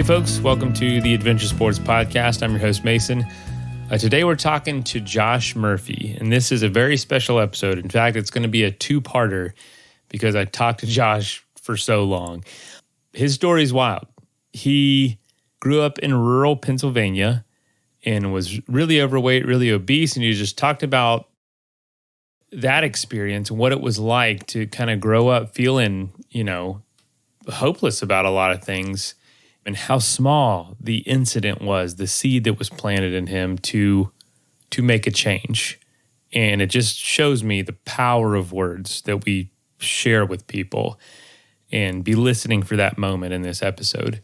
folks, welcome to the Adventure Sports Podcast. I'm your host, Mason. Today we're talking to Josh Murphy, and this is a very special episode. In fact, it's going to be a two-parter because I talked to Josh for so long. His story is wild. He grew up in rural Pennsylvania and was really overweight, really obese, and he just talked about that experience and what it was like to kind of grow up feeling, hopeless about a lot of things, and how small the incident was, the seed that was planted in him to make a change. And it just shows me the power of words that we share with people, and be listening for that moment in this episode.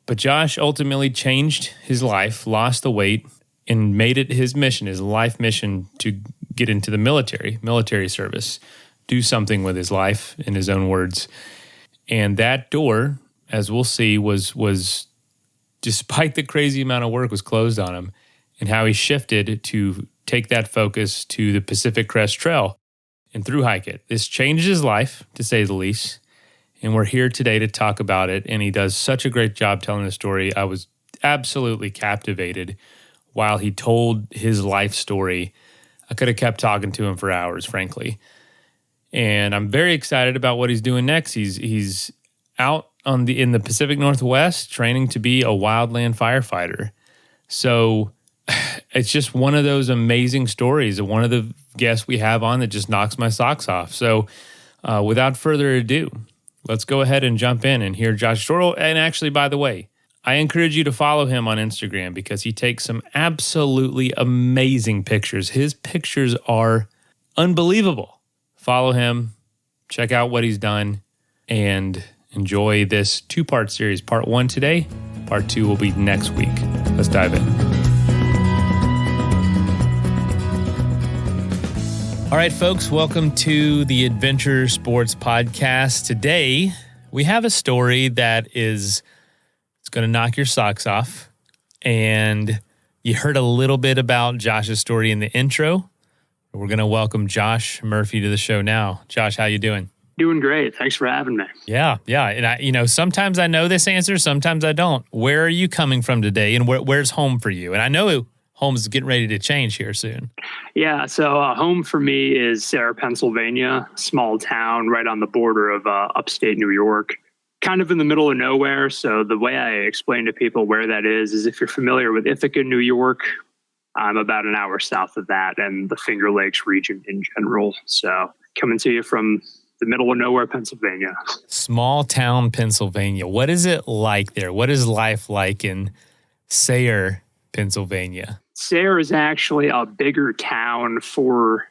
But Josh ultimately changed his life, lost the weight, and made it his mission, his life mission, to get into the military service, do something with his life, in his own words. And that door, as we'll see, was despite the crazy amount of work, was closed on him, and how he shifted to take that focus to the Pacific Crest Trail and through hike it. This changed his life, to say the least, and we're here today to talk about it, and he does such a great job telling the story. I was absolutely captivated while he told his life story. I could have kept talking to him for hours, frankly. And I'm very excited about what he's doing next. He's out in the Pacific Northwest training to be a wildland firefighter. So it's just one of those amazing stories of one of the guests we have on that just knocks my socks off. So without further ado, let's go ahead and jump in and hear Josh's story. And actually, by the way, I encourage you to follow him on Instagram because he takes some absolutely amazing pictures. His pictures are unbelievable. Follow him, check out what he's done, and enjoy this two-part series. Part 1 today, part 2 will be next week. Let's dive in. All right, folks, welcome to the Adventure Sports Podcast. Today, we have a story that it's going to knock your socks off. And you heard a little bit about Josh's story in the intro. We're going to welcome Josh Murphy to the show now. Josh, how you doing? Doing great. Thanks for having me. Yeah. And sometimes I know this answer, sometimes I don't. Where are you coming from today, and where's home for you? And I know home is getting ready to change here soon. Yeah. So home for me is Sarah, Pennsylvania, small town right on the border of upstate New York, kind of in the middle of nowhere. So the way I explain to people where that is if you're familiar with Ithaca, New York, I'm about an hour south of that, and the Finger Lakes region in general. So coming to you from the middle of nowhere, Pennsylvania. Small town Pennsylvania. What is it like there? What is life like in Sayre, Pennsylvania? Sayre is actually a bigger town for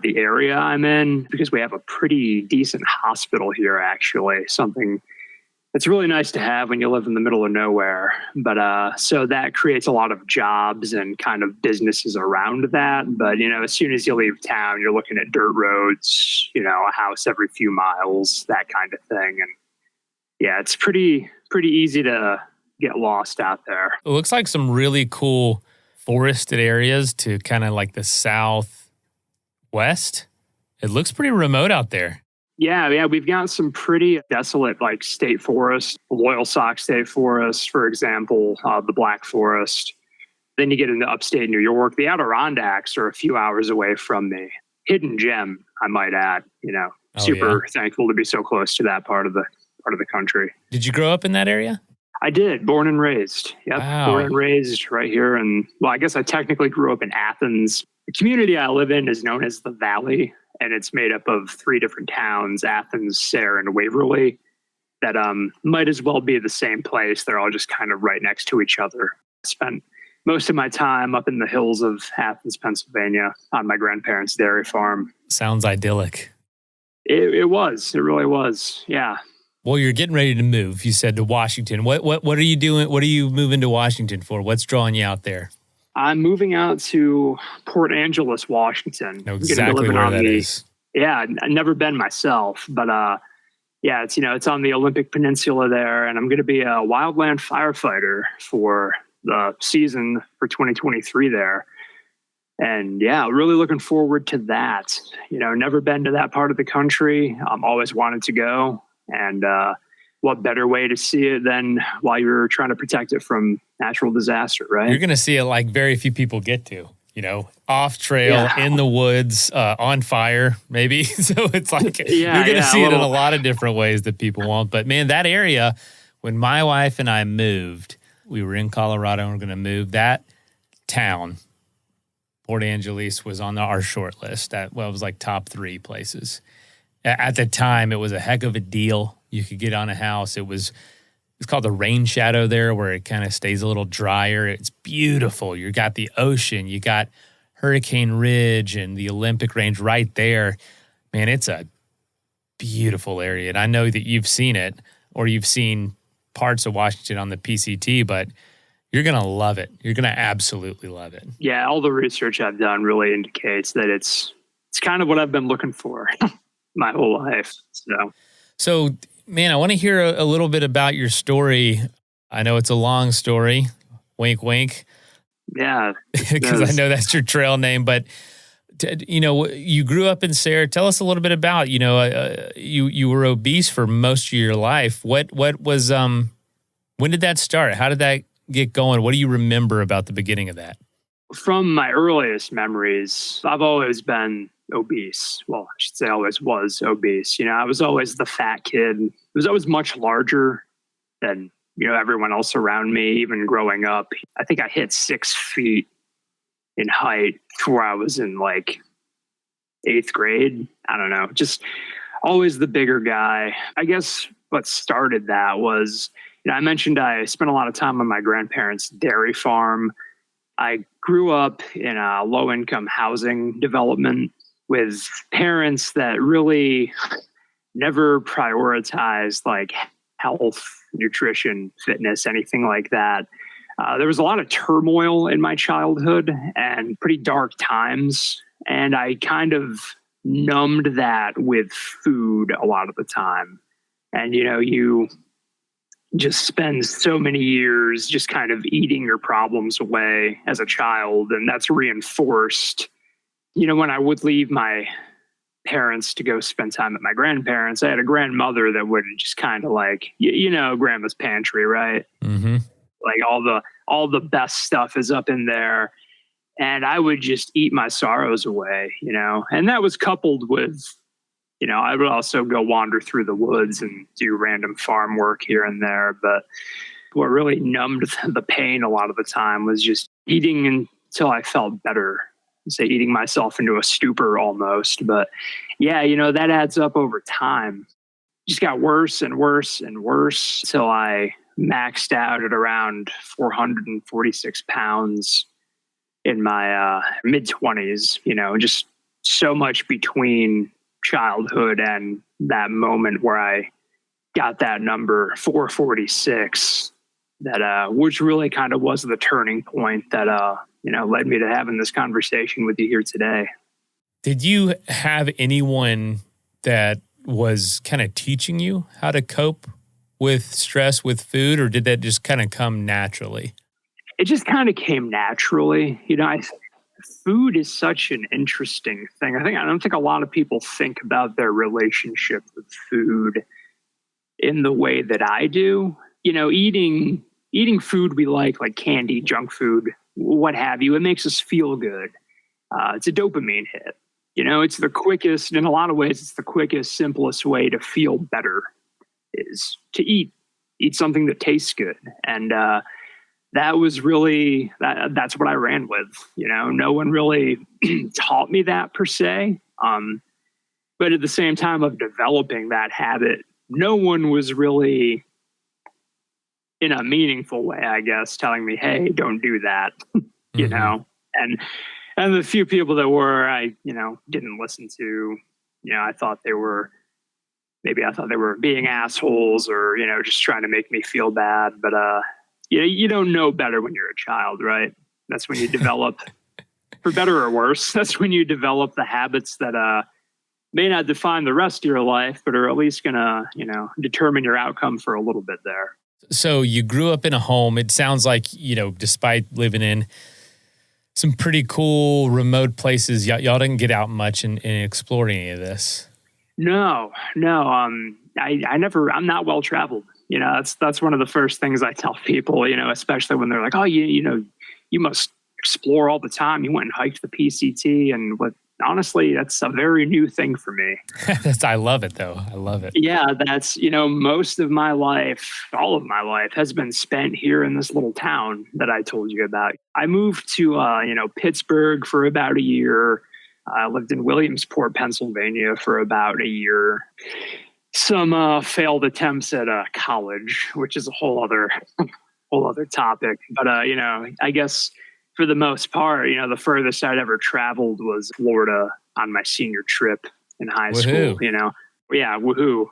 the area I'm in because we have a pretty decent hospital here, actually. Something that's really nice to have when you live in the middle of nowhere. But so that creates a lot of jobs and kind of businesses around that. But, as soon as you leave town, you're looking at dirt roads, a house every few miles, that kind of thing. And yeah, it's pretty easy to get lost out there. It looks like some really cool forested areas to kind of like the southwest. It looks pretty remote out there. Yeah, we've got some pretty desolate state forest, Loyalsock State Forest, for example, the Black Forest. Then you get into upstate New York. The Adirondacks are a few hours away from me. Hidden gem, I might add. Super thankful to be so close to that part of the country. Did you grow up in that area? I did, born and raised. Yep, wow. Born and raised right here. And I guess I technically grew up in Athens. The community I live in is known as the Valley. And it's made up of 3 different towns, Athens, Sayre, and Waverly, that might as well be the same place. They're all just kind of right next to each other. I spent most of my time up in the hills of Athens, Pennsylvania, on my grandparents' dairy farm. Sounds idyllic. It was. It really was. Yeah. Well, you're getting ready to move, you said, to Washington. What are you doing? What are you moving to Washington for? What's drawing you out there? I'm moving out to Port Angeles, Washington. Know exactly where that is. Yeah, I've never been myself, but it's on the Olympic Peninsula there, and I'm going to be a wildland firefighter for the season for 2023 there. And yeah, really looking forward to that. Never been to that part of the country. Always wanted to go, and what better way to see it than while you're trying to protect it from natural disaster, right? You're going to see it like very few people get to, off trail, in the woods, on fire, maybe. So it's like you're going to see it in a lot of different ways that people won't. But man, that area, when my wife and I moved, we were in Colorado and we're going to move. That town, Port Angeles, was on our short list. It was like top 3 places. At the time, it was a heck of a deal. You could get on a house. It's called the rain shadow there, where it kind of stays a little drier. It's beautiful. You got the ocean. You got Hurricane Ridge and the Olympic Range right there. Man, it's a beautiful area. And I know that you've seen it, or you've seen parts of Washington on the PCT, but you're going to love it. You're going to absolutely love it. Yeah, all the research I've done really indicates that it's kind of what I've been looking for my whole life. So, man, I want to hear a little bit about your story. I know it's a long story. Wink, wink. Yeah. Because I know that's your trail name. But, you grew up in Sarah. Tell us a little bit about, you were obese for most of your life. What was, when did that start? How did that get going? What do you remember about the beginning of that? From my earliest memories, I've always been obese. Well, I should say always was obese. I was always the fat kid. I was always much larger than, everyone else around me, even growing up. I think I hit 6 feet in height before I was in like 8th grade. I don't know, just always the bigger guy. I guess what started that was, I mentioned I spent a lot of time on my grandparents' dairy farm. I grew up in a low-income housing development with parents that really never prioritized like health, nutrition, fitness, anything like that. There was a lot of turmoil in my childhood and pretty dark times. And I kind of numbed that with food a lot of the time. And, you just spend so many years just kind of eating your problems away as a child. And that's reinforced. When I would leave my parents to go spend time at my grandparents, I had a grandmother that would just kind of like, grandma's pantry, right? Mm-hmm. Like all the best stuff is up in there. And I would just eat my sorrows away, and that was coupled with, I would also go wander through the woods and do random farm work here and there. But what really numbed the pain a lot of the time was just eating until I felt better. Say eating myself into a stupor almost. But yeah, that adds up over time. Just got worse and worse and worse until I maxed out at around 446 pounds in my mid-20s, just so much between childhood and that moment where I got that number 446 that which really kind of was the turning point that led me to having this conversation with you here today. Did you have anyone that was kind of teaching you how to cope with stress with food, or did that just kind of come naturally? It just kind of came naturally. Food is such an interesting thing. I don't think a lot of people think about their relationship with food in the way that I do. Eating food we like candy, junk food, what have you, it makes us feel good. It's a dopamine hit. It's the quickest, in a lot of ways, it's the quickest, simplest way to feel better is to eat something that tastes good. And that was really, that's what I ran with. No one really taught me that per se. But at the same time of developing that habit, no one was really, in a meaningful way, I guess, telling me, hey, don't do that, and the few people that were, I didn't listen to. I thought they were being assholes or, just trying to make me feel bad. But, you don't know better when you're a child, right? That's when you develop, for better or worse, that's when you develop the habits that may not define the rest of your life, but are at least going to, determine your outcome for a little bit there. So you grew up in a home. It sounds like, despite living in some pretty cool remote places, y'all didn't get out much and explore any of this. No. I'm not well traveled. That's one of the first things I tell people, especially when they're like, oh, you must explore all the time. You went and hiked the PCT, and honestly, that's a very new thing for me. I love it though. I love it. Yeah, that's, most of my life, all of my life has been spent here in this little town that I told you about. I moved to, Pittsburgh for about a year. I lived in Williamsport, Pennsylvania for about a year. Some failed attempts at college, which is a whole other topic. But, I guess for the most part, the furthest I'd ever traveled was Florida on my senior trip in high school, Yeah, woohoo.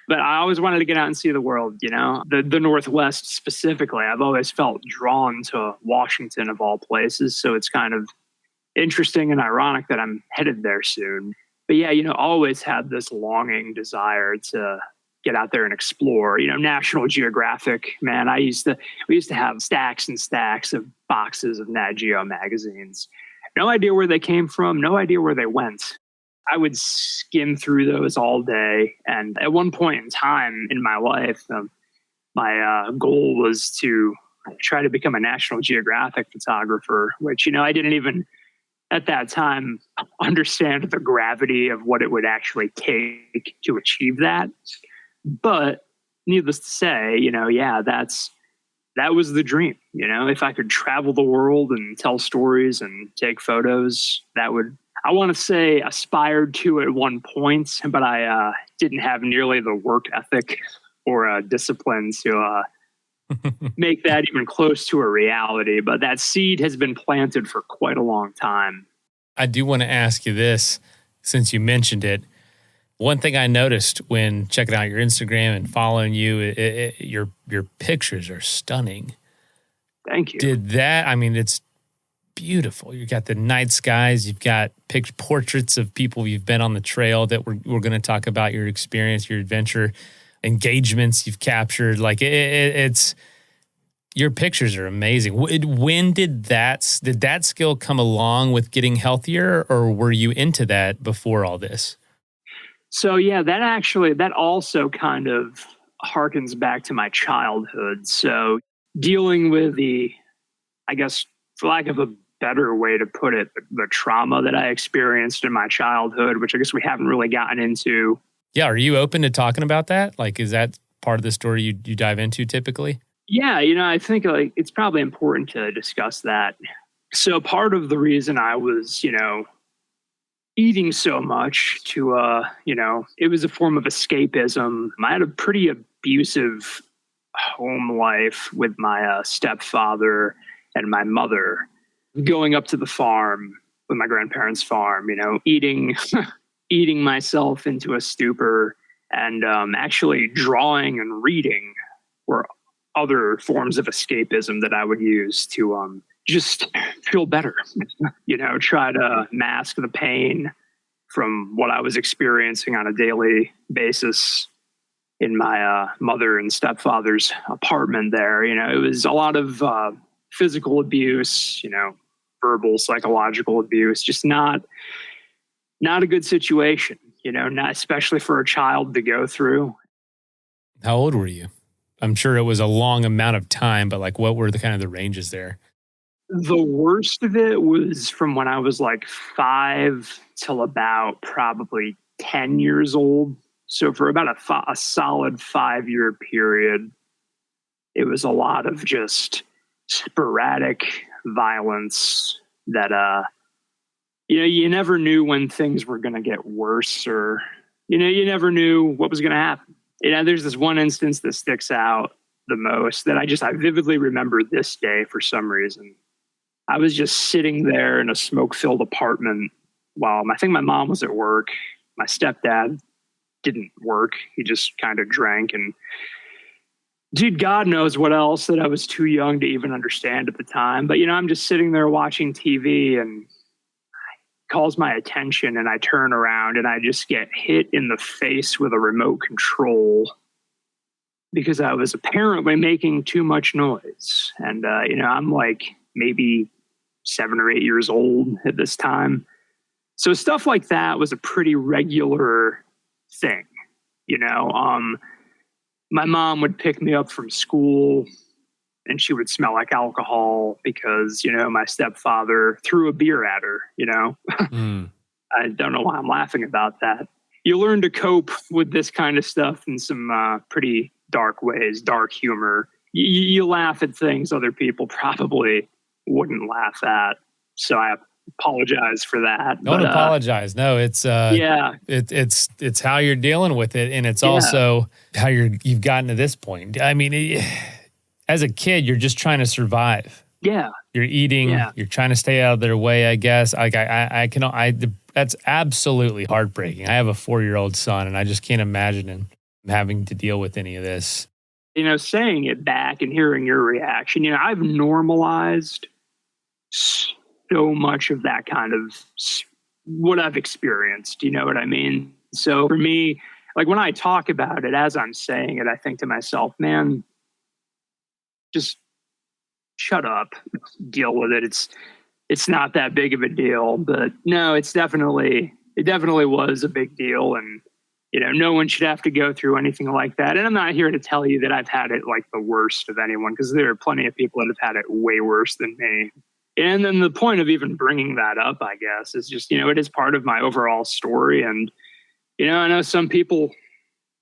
But I always wanted to get out and see the world, the Northwest specifically. I've always felt drawn to Washington of all places. So it's kind of interesting and ironic that I'm headed there soon. But yeah, always had this longing desire to get out there and explore. National Geographic, man, we used to have stacks and stacks of boxes of Nat Geo magazines. No idea where they came from, no idea where they went. I would skim through those all day. And at one point in time in my life, my goal was to try to become a National Geographic photographer, which, I didn't even at that time understand the gravity of what it would actually take to achieve that. But needless to say, that was the dream. If I could travel the world and tell stories and take photos, I want to say aspired to at one point, but I didn't have nearly the work ethic or discipline to make that even close to a reality. But that seed has been planted for quite a long time. I do want to ask you this, since you mentioned it. One thing I noticed when checking out your Instagram and following you, your pictures are stunning. Thank you. It's beautiful. You've got the night skies. You've got portraits of people you've been on the trail that we're going to talk about your experience, your adventure, engagements you've captured. Like it's your pictures are amazing. When did that skill come along with getting healthier, or were you into that before all this? So yeah, that also kind of harkens back to my childhood. So dealing with I guess, for lack of a better way to put it, the trauma that I experienced in my childhood, which I guess we haven't really gotten into. Yeah. Are you open to talking about that? Like, is that part of the story you dive into typically? Yeah. I think it's probably important to discuss that. So part of the reason I was, eating so much to, it was a form of escapism. I had a pretty abusive home life with my stepfather and my mother, going up to the farm with my grandparents' farm, eating myself into a stupor, and actually drawing and reading were other forms of escapism that I would use to just feel better, try to mask the pain from what I was experiencing on a daily basis in my mother and stepfather's apartment there. It was a lot of physical abuse, verbal, psychological abuse, just not a good situation, not especially for a child to go through. How old were you? I'm sure it was a long amount of time, but like, what were the kind of the ranges there? The worst of it was from when I was like 5 till about probably 10 years old. So for about a solid 5-year period, it was a lot of just sporadic violence that, you never knew when things were going to get worse, or, you never knew what was going to happen. There's this one instance that sticks out the most that I vividly remember this day for some reason. I was just sitting there in a smoke-filled apartment while I think my mom was at work. My stepdad didn't work. He just kind of drank and did God knows what else that I was too young to even understand at the time. But, I'm just sitting there watching TV, and calls my attention, and I turn around and I just get hit in the face with a remote control because I was apparently making too much noise. And, I'm like maybe 7 or 8 years old at this time. So stuff like that was a pretty regular thing. my mom would pick me up from school and she would smell like alcohol because, my stepfather threw a beer at her, Mm. I don't know why I'm laughing about that. You learn to cope with this kind of stuff in some pretty dark ways, dark humor. You laugh at things other people probably wouldn't laugh at. So I apologize for that. Don't apologize. No, it's yeah, it's how you're dealing with it, and it's Yeah. also how you've gotten to this point. I mean, as a kid, you're just trying to survive. yeah, You're eating. Yeah. You're trying to stay out of their way. I guess. Like that's absolutely heartbreaking. I have a 4-year-old son, and I just can't imagine him having to deal with any of this. saying it back and hearing your reaction, I've normalized so much of that kind of what I've experienced. You know what I mean? So for me, like when I talk about it, as I'm saying it, I think to myself, man, just shut up, deal with it. It's not that big of a deal, but no, it definitely was a big deal. And, no one should have to go through anything like that. And I'm not here to tell you that I've had it like the worst of anyone, because there are plenty of people that have had it way worse than me. And then the point of even bringing that up, I guess, is just, it is part of my overall story. And, I know some people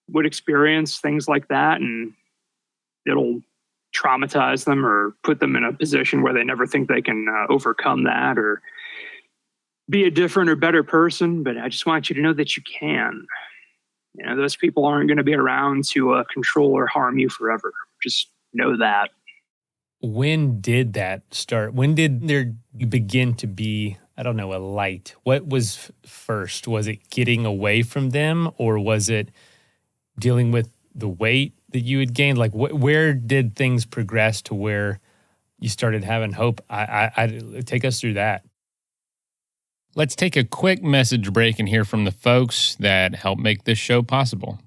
would experience things like that and it'll traumatize them or put them in a position where they never think they can overcome that or be a different or better person. But I just want you to know that you can. Those people aren't going to be around to control or harm you forever. Just know that. When did that start? When did there begin to be, I don't know, a light? What was first? Was it getting away from them, or was it dealing with the weight that you had gained? Like, where did things progress to where you started having hope? I take us through that. Let's take a quick message break and hear from the folks that help make this show possible.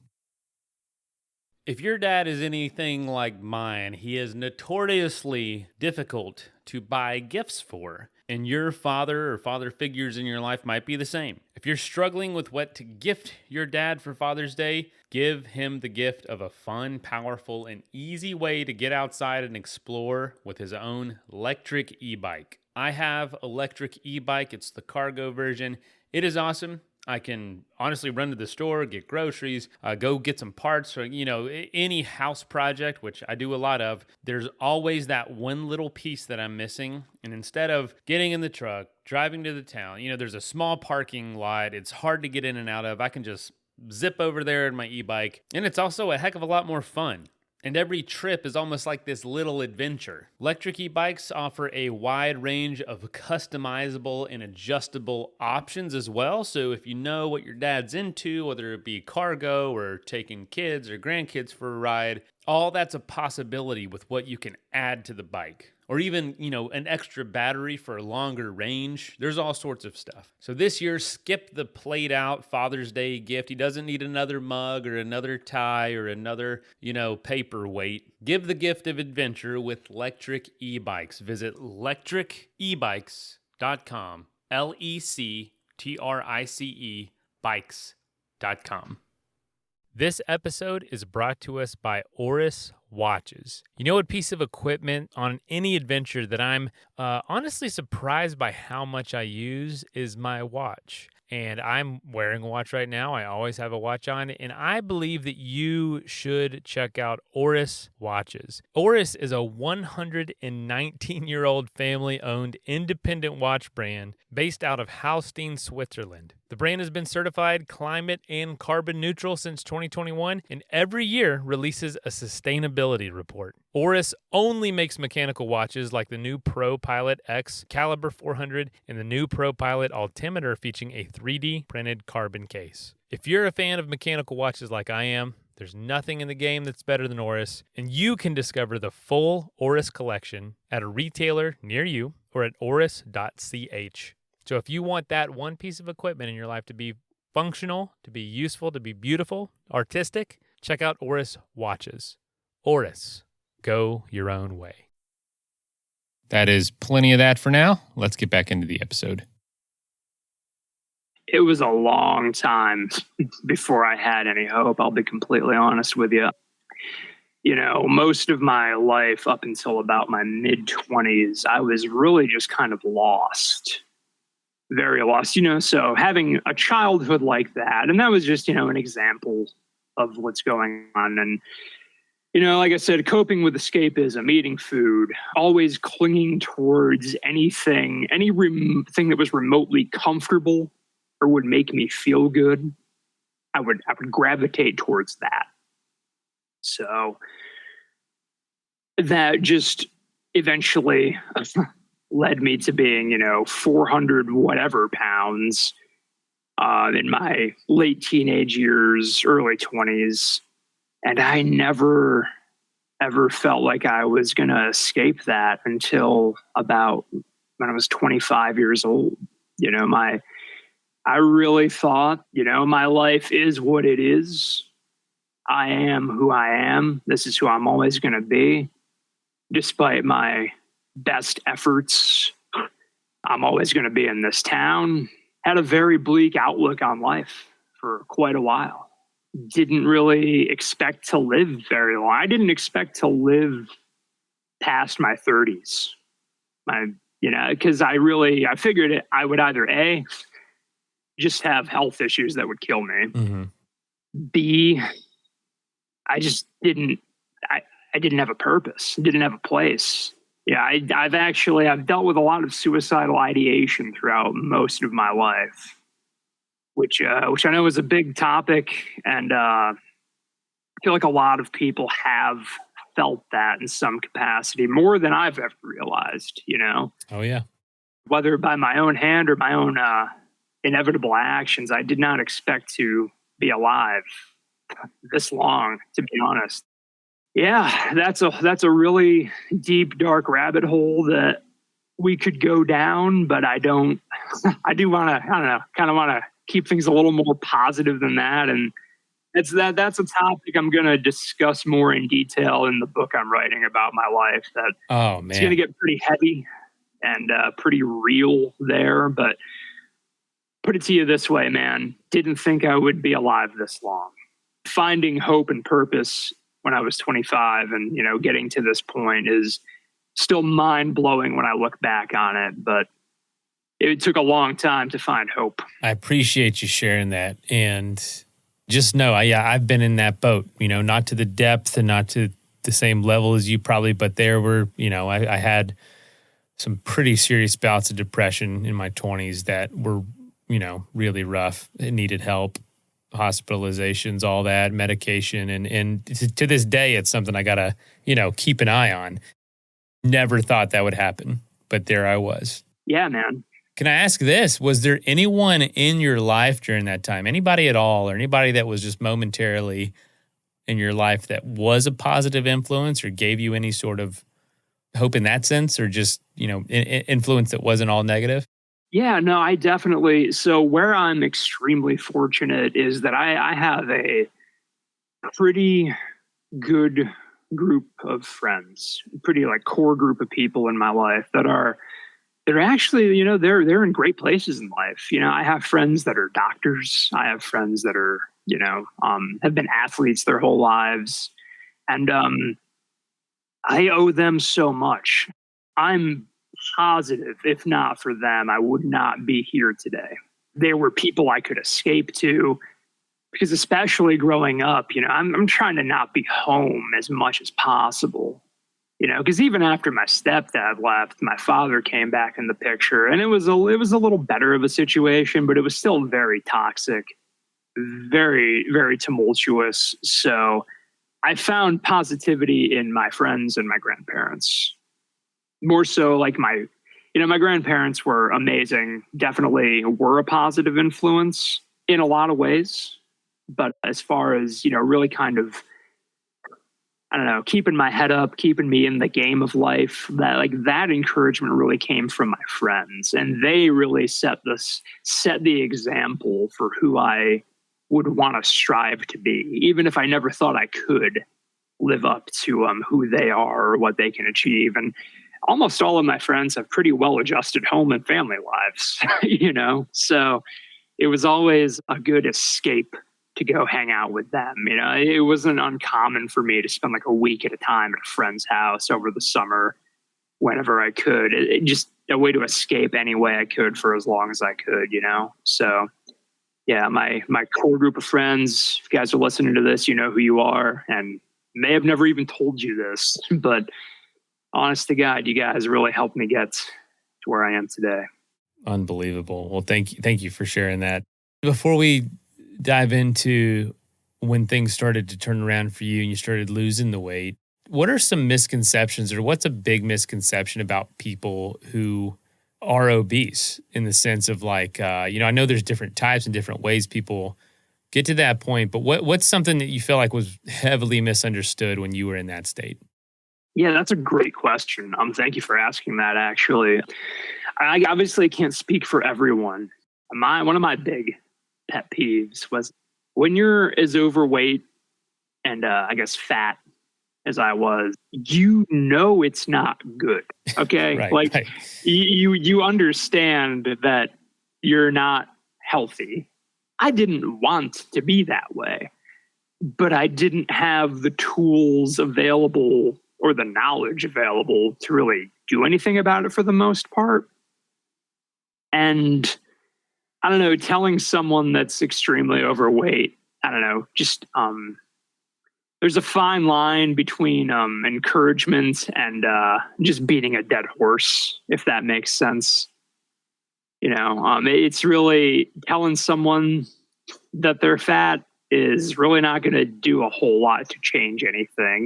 If your dad is anything like mine, he is notoriously difficult to buy gifts for. And your father or father figures in your life might be the same. If you're struggling with what to gift your dad for Father's Day, give him the gift of a fun, powerful, and easy way to get outside and explore with his own electric e-bike. I have electric e-bike. It's the cargo version. It is awesome. I can honestly run to the store, get groceries, go get some parts, or, any house project, which I do a lot of. There's always that one little piece that I'm missing. And instead of getting in the truck, driving to the town, there's a small parking lot. It's hard to get in and out of. I can just zip over there in my e-bike. And it's also a heck of a lot more fun. And every trip is almost like this little adventure. Electric e-bikes offer a wide range of customizable and adjustable options as well. So if you know what your dad's into, whether it be cargo or taking kids or grandkids for a ride, all that's a possibility with what you can add to the bike. Or even, an extra battery for a longer range. There's all sorts of stuff. So this year, skip the played out Father's Day gift. He doesn't need another mug or another tie or another, paperweight. Give the gift of adventure with electric e-bikes. Visit electricebikes.com. LECTRICE bikes.com. This episode is brought to us by Oris Watches. You know, a piece of equipment on any adventure that I'm honestly surprised by how much I use is my watch. And I'm wearing a watch right now. I always have a watch on. And I believe that you should check out Oris Watches. Oris is a 119-year-old family-owned independent watch brand based out of Holstein, Switzerland. The brand has been certified climate and carbon neutral since 2021 and every year releases a sustainability report. Oris only makes mechanical watches like the new Pro Pilot X Caliber 400 and the new Pro Pilot Altimeter featuring a 3D printed carbon case. If you're a fan of mechanical watches like I am, there's nothing in the game that's better than Oris, and you can discover the full Oris collection at a retailer near you or at oris.ch. So if you want that one piece of equipment in your life to be functional, to be useful, to be beautiful, artistic, check out Oris Watches. Oris, go your own way. That is plenty of that for now. Let's get back into the episode. It was a long time before I had any hope. I'll be completely honest with you. most of my life up until about my mid-20s, I was really just kind of lost, very lost, so having a childhood like that, and that was just, an example of what's going on. And, like I said, coping with escapism, eating food, always clinging towards anything that was remotely comfortable or would make me feel good. I would gravitate towards that. So that just eventually led me to being, 400 whatever pounds in my late teenage years, early 20s. And I never, ever felt like I was going to escape that until about when I was 25 years old. I really thought, my life is what it is. I am who I am. This is who I'm always going to be. Despite my best efforts, I'm always going to be in this town. Had a very bleak outlook on life for quite a while. Didn't really expect to live very long. I didn't expect to live past my 30s. Because I figured I would either A, just have health issues that would kill me. Mm-hmm. B, I just didn't have a purpose, didn't have a place. Yeah, I've dealt with a lot of suicidal ideation throughout most of my life, which I know is a big topic, and I feel like a lot of people have felt that in some capacity, more than I've ever realized. Oh yeah. Whether by my own hand or my own inevitable actions, I did not expect to be alive this long, to be honest. Yeah, that's a really deep, dark rabbit hole that we could go down, but I do want to, kind of want to keep things a little more positive than that. And that's a topic I'm going to discuss more in detail in the book I'm writing about my life. It's going to get pretty heavy and pretty real there, but put it to you this way, man, didn't think I would be alive this long. Finding hope and purpose when I was 25 and, getting to this point is still mind blowing when I look back on it, but it took a long time to find hope. I appreciate you sharing that. And just know, I've been in that boat, not to the depth and not to the same level as you probably, but there were, I had some pretty serious bouts of depression in my 20s that were, really rough. It needed help. Hospitalizations, all that, medication. And to this day, it's something I got to, keep an eye on. Never thought that would happen, but there I was. Yeah, man. Can I ask this? Was there anyone in your life during that time, anybody at all, or anybody that was just momentarily in your life that was a positive influence or gave you any sort of hope in that sense, or just, influence that wasn't all negative? Yeah, no, I definitely. So where I'm extremely fortunate is that I have a pretty good group of friends, pretty core group of people in my life that are actually, they're in great places in life. I have friends that are doctors. I have friends that are, have been athletes their whole lives. And I owe them so much. I'm positive, if not for them, I would not be here today. There were people I could escape to, because especially growing up, I'm trying to not be home as much as possible, because even after my stepdad left, my father came back in the picture, and it was a little better of a situation, but it was still very toxic, very, very tumultuous. So I found positivity in my friends and my grandparents. More so my grandparents were amazing, definitely were a positive influence in a lot of ways. But as far as, really kind of, I don't know, keeping my head up, keeping me in the game of life, that encouragement really came from my friends. And they really set the example for who I would want to strive to be, even if I never thought I could live up to who they are or what they can achieve. And almost all of my friends have pretty well-adjusted home and family lives, so it was always a good escape to go hang out with them. You know, it wasn't uncommon for me to spend like a week at a time at a friend's house over the summer whenever I could. It just a way to escape any way I could for as long as I could, you know? So yeah, my core group of friends, if you guys are listening to this, you know who you are, and may have never even told you this, but honest to God, you guys really helped me get to where I am today. Unbelievable. Well, thank you for sharing that. Before we dive into when things started to turn around for you and you started losing the weight, what are some misconceptions, or what's a big misconception about people who are obese, in the sense of like, I know there's different types and different ways people get to that point, but what's something that you feel like was heavily misunderstood when you were in that state? Yeah, that's a great question. Thank you for asking that, actually. I obviously can't speak for everyone. One of my big pet peeves was when you're as overweight and I guess fat as I was, you know it's not good. Okay. Right. You understand that you're not healthy. I didn't want to be that way, but I didn't have the tools available or the knowledge available to really do anything about it for the most part. And I don't know, telling someone that's extremely overweight, I don't know, just there's a fine line between encouragement and just beating a dead horse, if that makes sense. You know, it's really telling someone that they're fat is really not going to do a whole lot to change anything.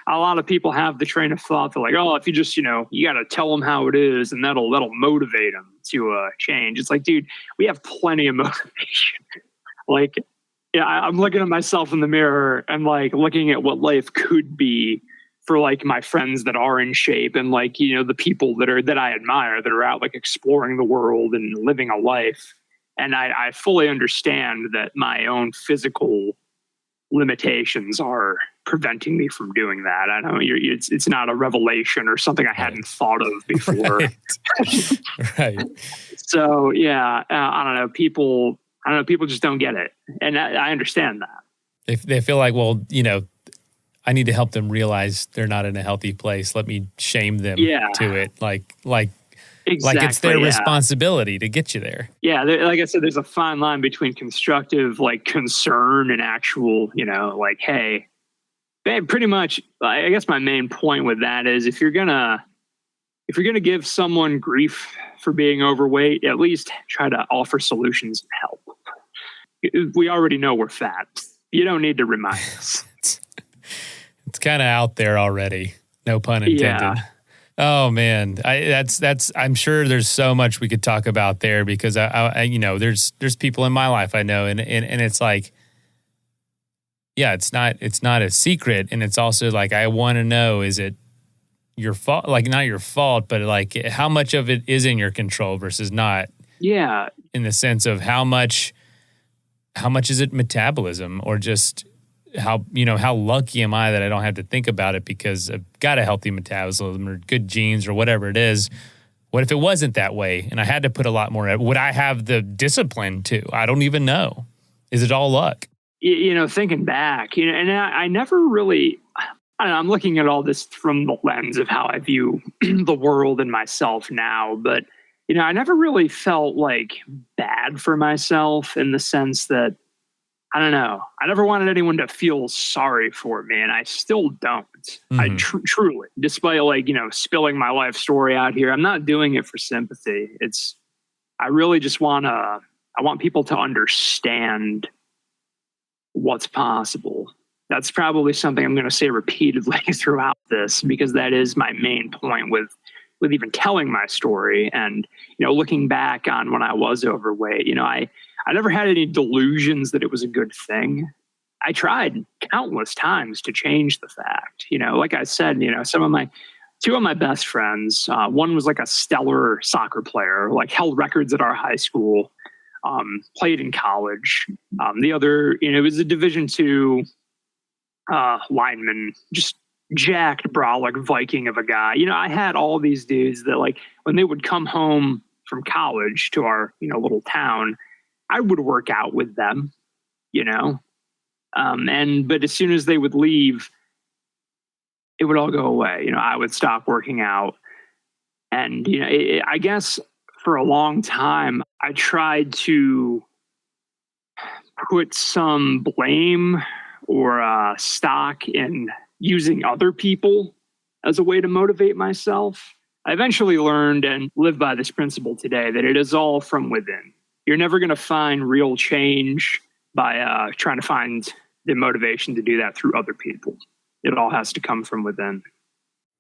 A lot of people have the train of thought. They're like, oh, if you just, you got to tell them how it is, and that'll motivate them to change. It's like, dude, we have plenty of motivation. Like, yeah, I'm looking at myself in the mirror and like looking at what life could be for like my friends that are in shape, and like, the people that I admire that are out like exploring the world and living a life. And I fully understand that my own physical limitations are preventing me from doing that. I know it's not a revelation or something I hadn't thought of before. Right. So yeah, I don't know. People just don't get it, and I understand that. They feel like, well, I need to help them realize they're not in a healthy place. Let me shame them to it, Exactly, like it's their responsibility to get you there. Yeah, like I said, there's a fine line between constructive like concern and actual, like, hey, pretty much. I guess my main point with that is if you're gonna give someone grief for being overweight, at least try to offer solutions and help. We already know we're fat. You don't need to remind us. It's kind of out there already. No pun intended. Yeah. Oh man, I'm sure there's so much we could talk about there, because I there's people in my life I know, and it's like, yeah, it's not a secret, and it's also like, I want to know, is it your fault? Like, not your fault, but like how much of it is in your control versus not. Yeah. In the sense of how much is it metabolism, or just how lucky am I that I don't have to think about it because I've got a healthy metabolism or good genes or whatever it is. What if it wasn't that way and I had to put a lot more? Would I have the discipline to? I don't even know. Is it all luck? Thinking back, and I never really, I don't know, I'm looking at all this from the lens of how I view the world and myself now, but, I never really felt like bad for myself in the sense that, I don't know, I never wanted anyone to feel sorry for me, and I still don't. Mm-hmm. I truly, despite like, spilling my life story out here, I'm not doing it for sympathy. I really just I want people to understand what's possible. That's probably something I'm going to say repeatedly throughout this, because that is my main point with even telling my story. And, looking back on when I was overweight, I never had any delusions that it was a good thing. I tried countless times to change the fact. Like I said, two of my best friends, one was like a stellar soccer player, like held records at our high school, played in college. The other, it was a Division II lineman, just jacked, brolic Viking of a guy. I had all these dudes that, like, when they would come home from college to our, little town, I would work out with them. But as soon as they would leave, it would all go away. I would stop working out. And, I guess for a long time, I tried to put some blame or stock in using other people as a way to motivate myself. I eventually learned and live by this principle today that it is all from within. You're never going to find real change by trying to find the motivation to do that through other people. It all has to come from within.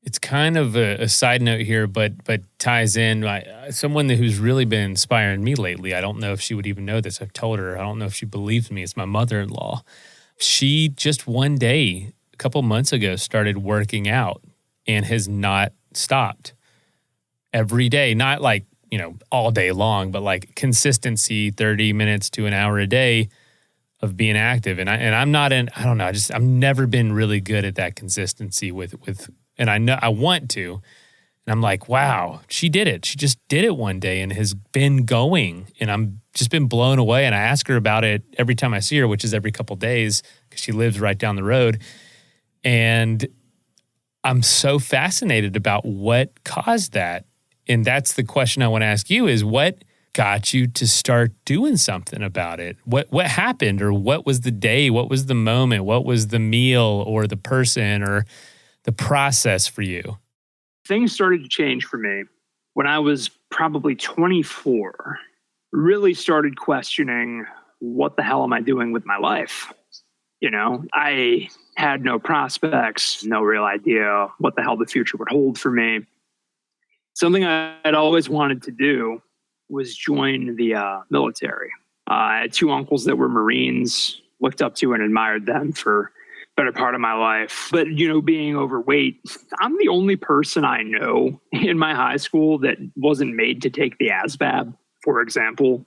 It's kind of a side note here, but ties in. Someone who's really been inspiring me lately, I don't know if she would even know this. I've told her. I don't know if she believes me. It's my mother-in-law. She just one day, a couple months ago, started working out and has not stopped. Every day, not like, all day long, but like consistency, 30 minutes to an hour a day of being active. And I'm not in, I don't know, I've never been really good at that consistency with, and I know I want to. And I'm like, wow, she did it. She just did it one day and has been going. And I'm just been blown away. And I ask her about it every time I see her, which is every couple days because she lives right down the road. And I'm so fascinated about what caused that. And that's the question I want to ask you is what got you to start doing something about it? What happened, or what was the day? What was the moment? What was the meal or the person or the process for you? Things started to change for me when I was probably 24. Really started questioning, what the hell am I doing with my life? I had no prospects, no real idea what the hell the future would hold for me. Something I'd always wanted to do was join the military. I had two uncles that were Marines, looked up to and admired them for better part of my life. But, being overweight, I'm the only person I know in my high school that wasn't made to take the ASVAB, for example.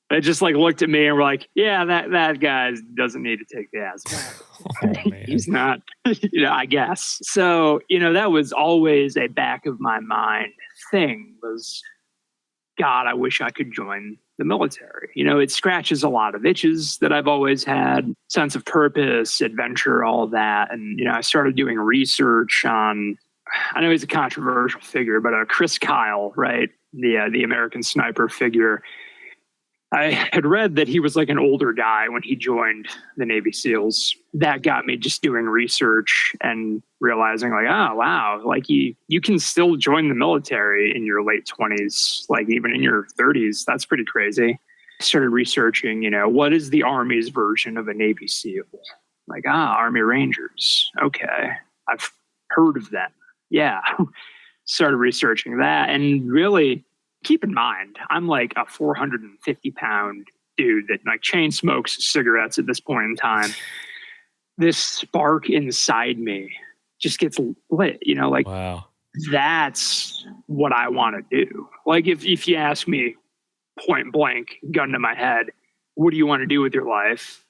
They just looked at me and were like, yeah, that guy doesn't need to take the ASVAB. Oh, man. He's not, I guess. So, that was always a back of my mind thing was, God, I wish I could join the military. It scratches a lot of itches that I've always had, sense of purpose, adventure, all of that. And, I started doing research on, I know he's a controversial figure, but Chris Kyle, right? The American sniper figure. I had read that he was like an older guy when he joined the Navy SEALs. That got me just doing research and realizing oh, wow, you can still join the military in your late 20s, even in your 30s. That's pretty crazy. I started researching, what is the Army's version of a Navy SEAL? Army Rangers. Okay. I've heard of them. Yeah. Started researching that and really, keep in mind, I'm like a 450-pound dude that chain smokes cigarettes at this point in time. This spark inside me just gets lit, wow. That's what I want to do. If you ask me point blank, gun to my head, what do you want to do with your life?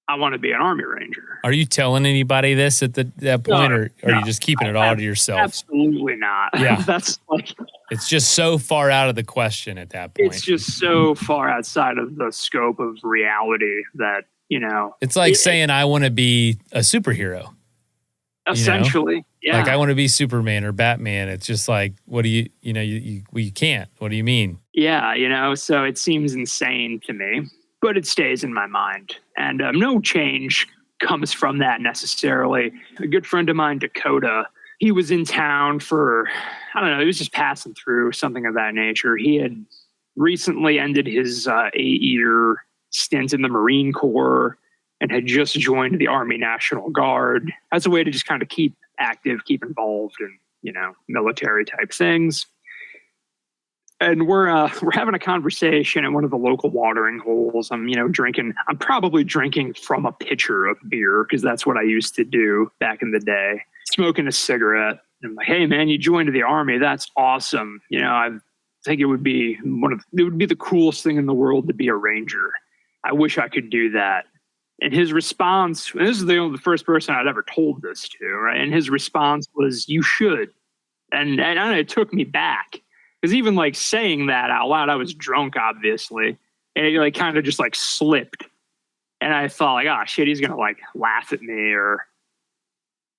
I want to be an Army Ranger. Are you telling anybody this at that point, or are you just keeping it all to yourself? Absolutely not. Yeah. That's it's just so far out of the question at that point. It's just so far outside of the scope of reality that, It's like saying I want to be a superhero. Essentially, yeah. I want to be Superman or Batman. It's just what do you can't. What do you mean? Yeah, so it seems insane to me. But it stays in my mind. And no change comes from that necessarily. A good friend of mine, Dakota, he was in town for, I don't know, he was just passing through, something of that nature. He had recently ended his 8-year stint in the Marine Corps and had just joined the Army National Guard as a way to just kind of keep active, keep involved in, military type things. And we're having a conversation at one of the local watering holes. I'm probably drinking from a pitcher of beer because that's what I used to do back in the day. Smoking a cigarette. And I'm like, hey man, you joined the Army. That's awesome. I think it would be the coolest thing in the world to be a Ranger. I wish I could do that. And his response, and this is the first person I'd ever told this to, right? And his response was, you should. And it took me back. Because even saying that out loud, I was drunk, obviously. and it like kind of just like slipped. And I thought like, oh shit, he's gonna like laugh at me or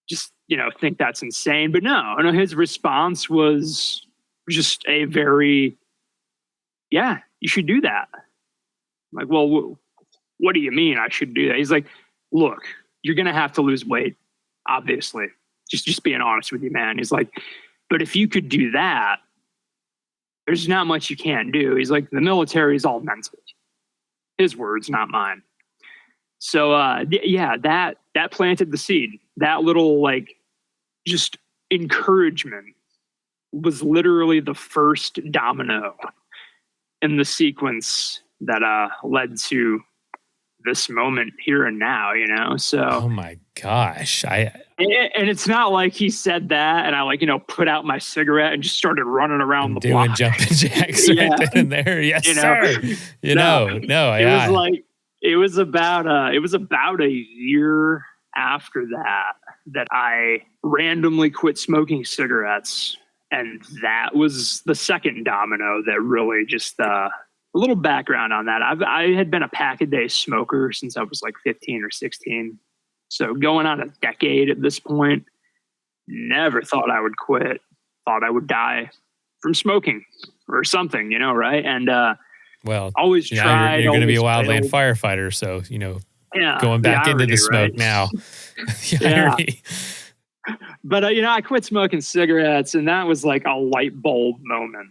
just, think that's insane. But no, his response was just a very, yeah, you should do that. I'm like, well, what do you mean I should do that? He's like, look, you're gonna have to lose weight, obviously. Just being honest with you, man. He's like, but if you could do that, there's not much you can't do. He's like, the military is all mental. His words, not mine. So, that planted the seed. That little, like, just encouragement was literally the first domino in the sequence that led to this moment here and now, So, oh my gosh, and it's not like he said that and I like put out my cigarette and just started running around the doing block, jumping jacks right then and there. Yes, sir. It was about a year after that I randomly quit smoking cigarettes, and that was the second domino that really just a little background on that. I had been a pack-a-day smoker since I was like 15 or 16. So going on a decade at this point, never thought I would quit. Thought I would die from smoking or something, right? And always tried. You're going to be a wildland firefighter, so going back into the smoke right? Now. Irony. But I quit smoking cigarettes, and that was like a light bulb moment.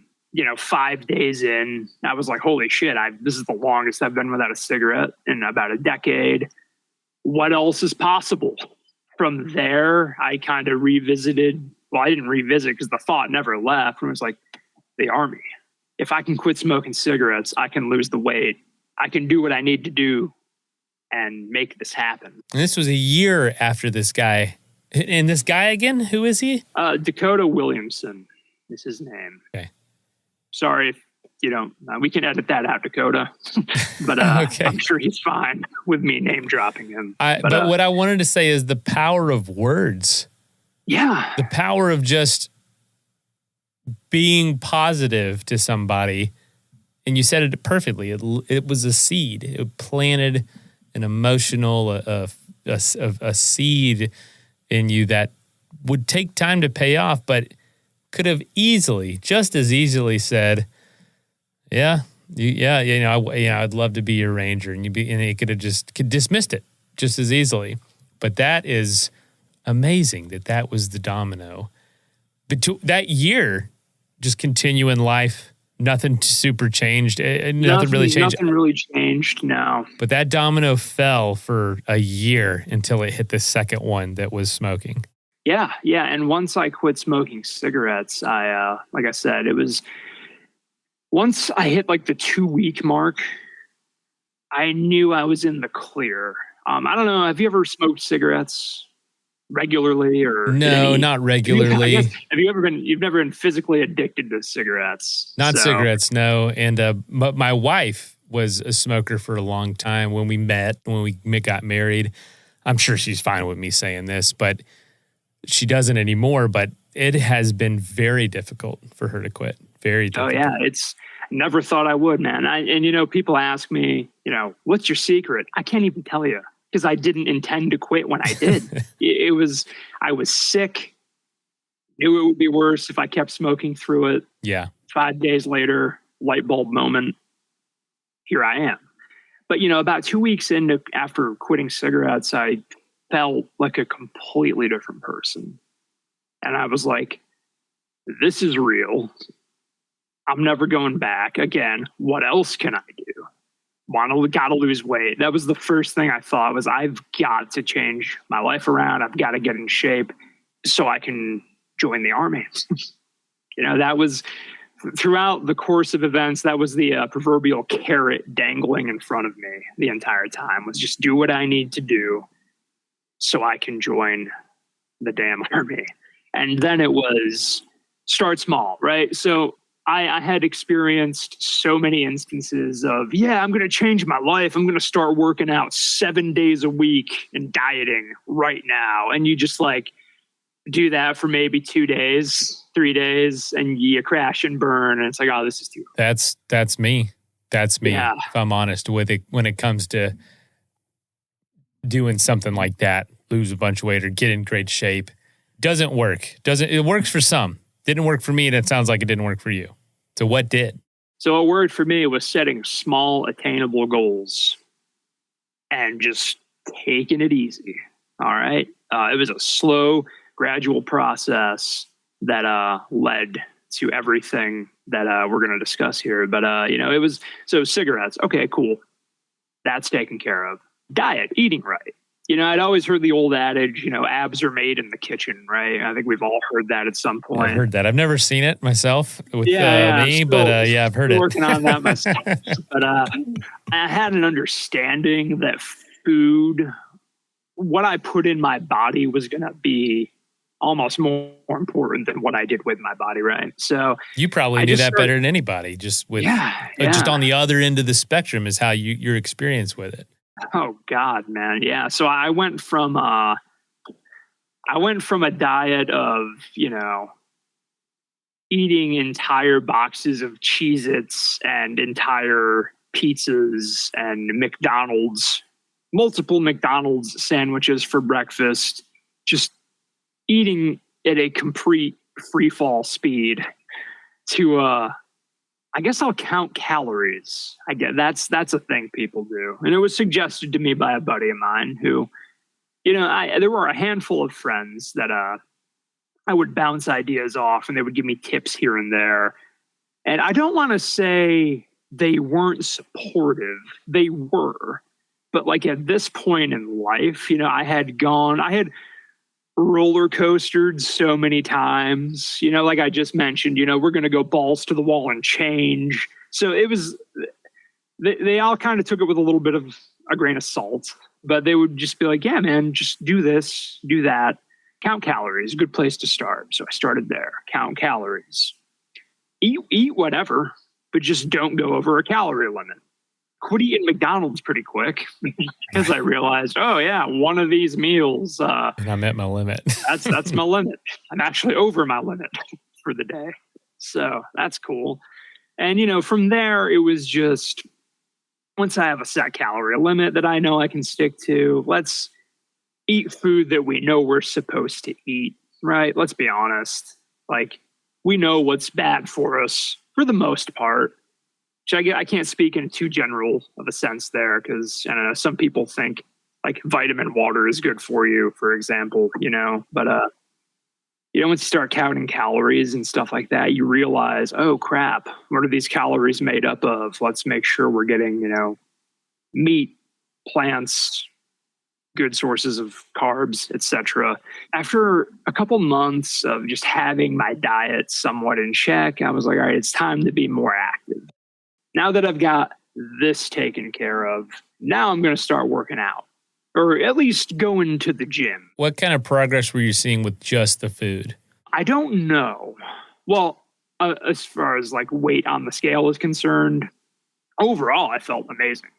5 days in, I was like, holy shit, this is the longest I've been without a cigarette in about a decade. What else is possible? From there, I kind of revisited. Well, I didn't revisit because the thought never left. And it was like, the Army. If I can quit smoking cigarettes, I can lose the weight. I can do what I need to do and make this happen. And this was a year after this guy. And this guy again, who is he? Dakota Williamson is his name. Okay. Sorry if you don't. We can edit that out, Dakota. But okay. I'm sure he's fine with me name dropping him. But what I wanted to say is the power of words. Yeah. The power of just being positive to somebody. And you said it perfectly. It was a seed. It planted an emotional, a seed in you that would take time to pay off, but could have just as easily said, I'd love to be your ranger, and it could have could dismissed it just as easily. But that is amazing that was the domino. But that year, just continue in life, nothing super changed. Nothing really changed. Nothing really changed, no. But that domino fell for a year until it hit the second one that was smoking. Yeah. And once I quit smoking cigarettes, like I said, it was once I hit like the 2-week mark, I knew I was in the clear. I don't know. Have you ever smoked cigarettes regularly or? No, not regularly. You've never been physically addicted to cigarettes? Not cigarettes, no. And but my wife was a smoker for a long time when we got married. I'm sure she's fine with me saying this, but she doesn't anymore. But it has been very difficult for her to quit. Very difficult. Oh yeah, never thought I would, man. And people ask me, what's your secret? I can't even tell you because I didn't intend to quit when I did. I was sick. Knew it would be worse if I kept smoking through it. Yeah. 5 days later, light bulb moment. Here I am. But about 2 weeks after quitting cigarettes, I felt like a completely different person. And I was like, this is real. I'm never going back. Again, what else can I do? Gotta lose weight. That was the first thing I thought was I've got to change my life around. I've got to get in shape so I can join the Army. That was throughout the course of events. That was the proverbial carrot dangling in front of me the entire time, was just do what I need to do so I can join the damn Army. And then it was start small, right? So I had experienced so many instances of, I'm going to change my life. I'm going to start working out 7 days a week and dieting right now. And you just like do that for maybe 2 days, 3 days, and you crash and burn. And it's like, oh, this is too. That's me. That's me, Yeah. if I'm honest with it, when it comes to doing something like that, lose a bunch of weight or get in great shape. Doesn't work. It works for some. Didn't work for me, and it sounds like it didn't work for you. So what did? So a word for me was setting small, attainable goals and just taking it easy. All right. It was a slow, gradual process that led to everything that we're going to discuss here. But, it was so cigarettes. Okay, cool. That's taken care of. Diet, eating right. I'd always heard the old adage, abs are made in the kitchen, right? I think we've all heard that at some point. I've heard that. I've never seen it myself with me, but I've heard it. Working on that myself. But I had an understanding that food, what I put in my body was going to be almost more important than what I did with my body, right? So you probably knew that better than anybody, just on the other end of the spectrum is how your experience with it. Oh God, man. Yeah. So I went from a diet of, eating entire boxes of Cheez-Its and entire pizzas and multiple McDonald's sandwiches for breakfast, just eating at a complete free fall speed to, I guess I'll count calories. I get that's a thing people do. And it was suggested to me by a buddy of mine who, there were a handful of friends that I would bounce ideas off and they would give me tips here and there. And I don't want to say they weren't supportive. They were. But like at this point in life, I had roller coastered so many times, like I just mentioned, we're going to go balls to the wall and change. So it was, they all kind of took it with a little bit of a grain of salt, but they would just be like, yeah, man, just do this, do that. Count calories, good place to start. So I started there. Count calories. Eat whatever, but just don't go over a calorie limit. Quit eating McDonald's pretty quick because I realized, oh yeah, one of these meals. And I'm at my limit. that's my limit. I'm actually over my limit for the day. So that's cool. And, from there, it was just, once I have a set calorie limit that I know I can stick to, let's eat food that we know we're supposed to eat, right? Let's be honest. Like, we know what's bad for us for the most part. Which I can't speak in too general of a sense there because I don't know, some people think like vitamin water is good for you, for example, but once you start counting calories and stuff like that, you realize, oh crap, what are these calories made up of? Let's make sure we're getting, meat, plants, good sources of carbs, etc. After a couple months of just having my diet somewhat in check, I was like, all right, it's time to be more active. Now that I've got this taken care of, now I'm going to start working out or at least going to the gym. What kind of progress were you seeing with just the food? I don't know. Well, as far as like weight on the scale is concerned, overall, I felt amazing.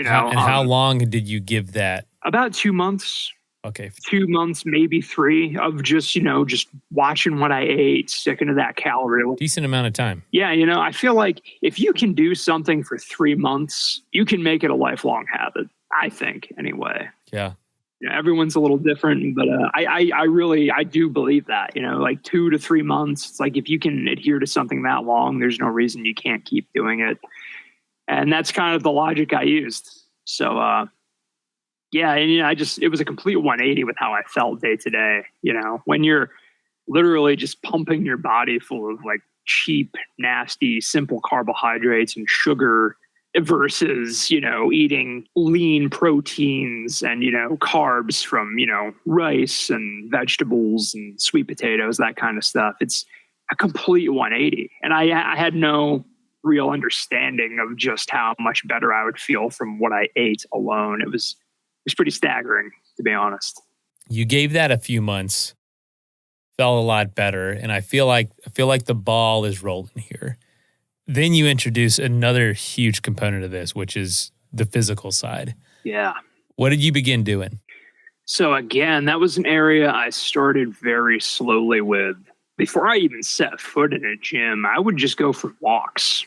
How long did you give that? About 2 months. Okay. 2 months, maybe 3 of just, just watching what I ate, sticking to that calorie. Decent amount of time. Yeah. I feel like if you can do something for 3 months, you can make it a lifelong habit. I think anyway. Yeah. Everyone's a little different, but I do believe that, like 2 to 3 months. It's like, if you can adhere to something that long, there's no reason you can't keep doing it. And that's kind of the logic I used. So, yeah, and it was a complete 180 with how I felt day to day. When you're literally just pumping your body full of like cheap, nasty, simple carbohydrates and sugar versus, eating lean proteins and, carbs from, rice and vegetables and sweet potatoes, that kind of stuff. It's a complete 180. And I had no real understanding of just how much better I would feel from what I ate alone. It was pretty staggering, to be honest. You gave that a few months, felt a lot better, and I feel like the ball is rolling here. Then you introduce another huge component of this, which is the physical side. Yeah. What did you begin doing? So again, that was an area I started very slowly with. Before I even set foot in a gym, I would just go for walks.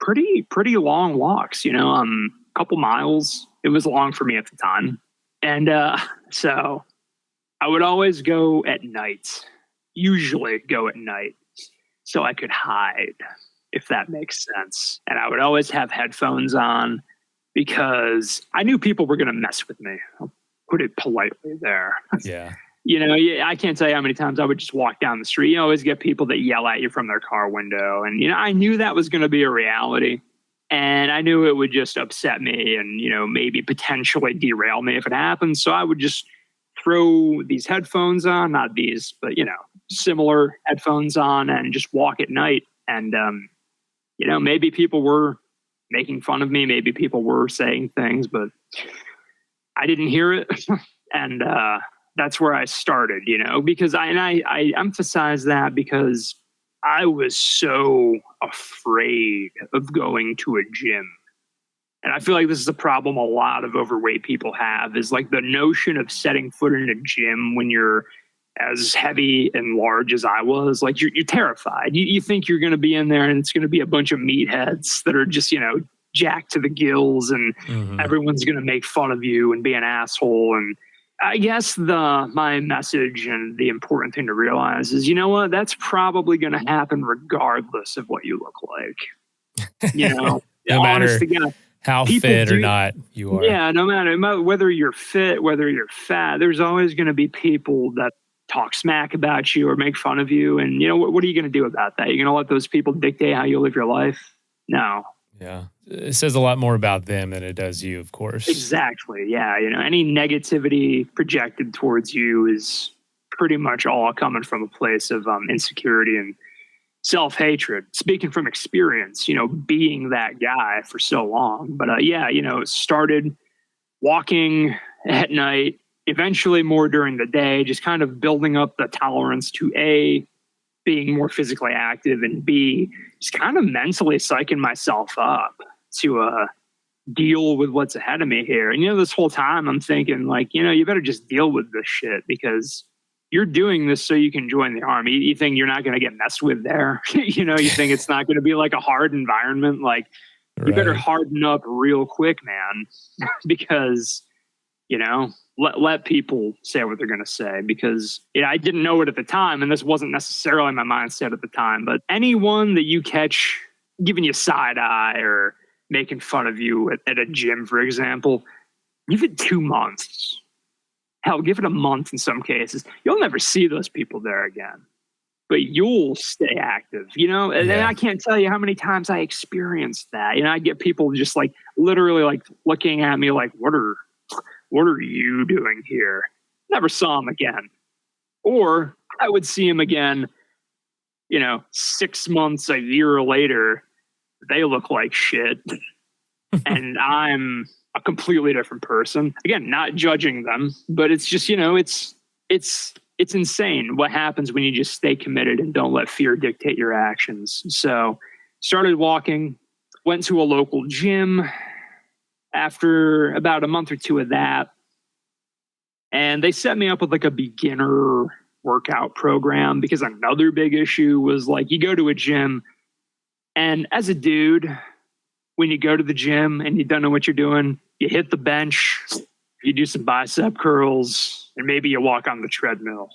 pretty long walks, a couple miles. It was long for me at the time. And so I would always go at night, usually go at night, so I could hide, if that makes sense. And I would always have headphones on because I knew people were going to mess with me. I'll put it politely there. Yeah. I can't tell you how many times I would just walk down the street. You always get people that yell at you from their car window. And, I knew that was going to be a reality. And I knew it would just upset me and, maybe potentially derail me if it happened. So I would just throw these headphones on, not these, but, similar headphones on and just walk at night. And, maybe people were making fun of me. Maybe people were saying things, but I didn't hear it. And that's where I started, because I emphasize that because I was so afraid of going to a gym. And I feel like this is a problem a lot of overweight people have, is like the notion of setting foot in a gym when you're as heavy and large as I was. Like you're terrified. You think you're going to be in there and it's going to be a bunch of meatheads that are just, jacked to the gills, and everyone's going to make fun of you and be an asshole. And I guess my message and the important thing to realize is, that's probably going to happen regardless of what you look like. No matter how fit or not you are. Yeah, no matter whether you're fit, whether you're fat, there's always going to be people that talk smack about you or make fun of you. And, what are you going to do about that? You're going to let those people dictate how you live your life? No. Yeah. It says a lot more about them than it does you, of course. Exactly. Yeah. Any negativity projected towards you is pretty much all coming from a place of insecurity and self-hatred. Speaking from experience, being that guy for so long. But started walking at night, eventually more during the day, just kind of building up the tolerance to A, being more physically active, and B, just kind of mentally psyching myself up to deal with what's ahead of me here. And, this whole time I'm thinking like, you better just deal with this shit because you're doing this so you can join the army. You think you're not going to get messed with there. You think it's not going to be like a hard environment. Like you better harden up real quick, man, because, let people say what they're going to say, because I didn't know it at the time. And this wasn't necessarily my mindset at the time, but anyone that you catch giving you side eye or making fun of you at a gym, for example, give it 2 months. Hell, give it a month in some cases. You'll never see those people there again, but you'll stay active, and I can't tell you how many times I experienced that. I get people just like literally like looking at me like, what are you doing here? Never saw them again. Or I would see them again, 6 months, a year later, they look like shit. And I'm a completely different person. Again, not judging them, but it's just, it's insane what happens when you just stay committed and don't let fear dictate your actions. So started walking, went to a local gym after about a month or two of that. And they set me up with like a beginner workout program, because another big issue was like, you go to a gym and as a dude, when you go to the gym and you don't know what you're doing, you hit the bench, you do some bicep curls, and maybe you walk on the treadmill.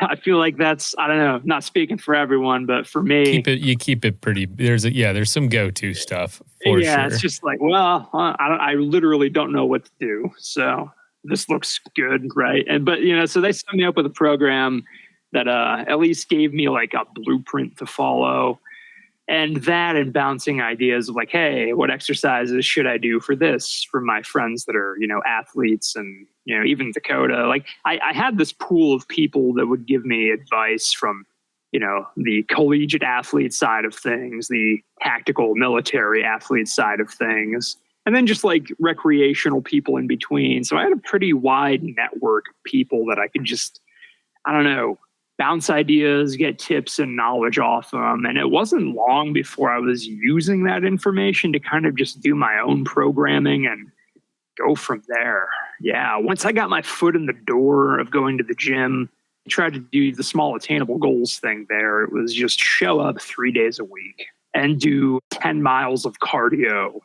I feel like that's, I don't know, not speaking for everyone, but for me, you keep it pretty. There's some go-to stuff for sure. It's just like, well, I literally don't know what to do. So this looks good, right? But so they set me up with a program that at least gave me like a blueprint to follow. And that, and bouncing ideas of like, hey, what exercises should I do for this from my friends that are, athletes, and, even Dakota. Like I had this pool of people that would give me advice from, the collegiate athlete side of things, the tactical military athlete side of things, and then just like recreational people in between. So I had a pretty wide network of people that I could just, I don't know, bounce ideas, get tips and knowledge off them. And it wasn't long before I was using that information to kind of just do my own programming and go from there. Yeah. Once I got my foot in the door of going to the gym, I tried to do the small attainable goals thing there. It was just show up 3 days a week. and do 10 miles of cardio,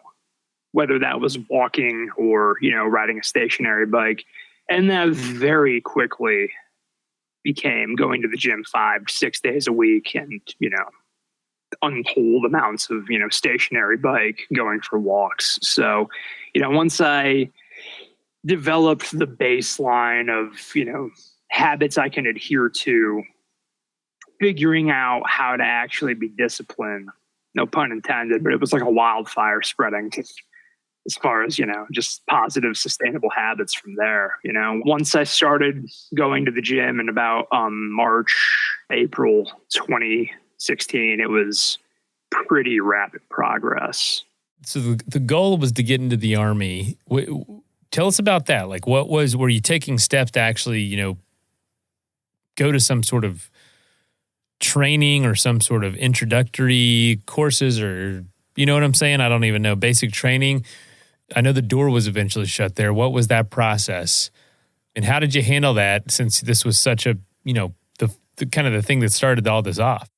whether that was walking or, riding a stationary bike. And that very quickly became going to the gym 5-6 days a week and, untold amounts of, stationary bike, going for walks. So, once I developed the baseline of, habits I can adhere to, figuring out how to actually be disciplined, no pun intended, but it was like a wildfire spreading as far as, just positive, sustainable habits from there. Once I started going to the gym in about April 2016, it was pretty rapid progress. So the goal was to get into the Army. Tell us about that. Like, were you taking steps to actually, go to some sort of training or some sort of introductory courses, or, you know what I'm saying? I don't even know. Basic training. I know the door was eventually shut there. What was that process? And how did you handle that, since this was such a, the kind of the thing that started all this off?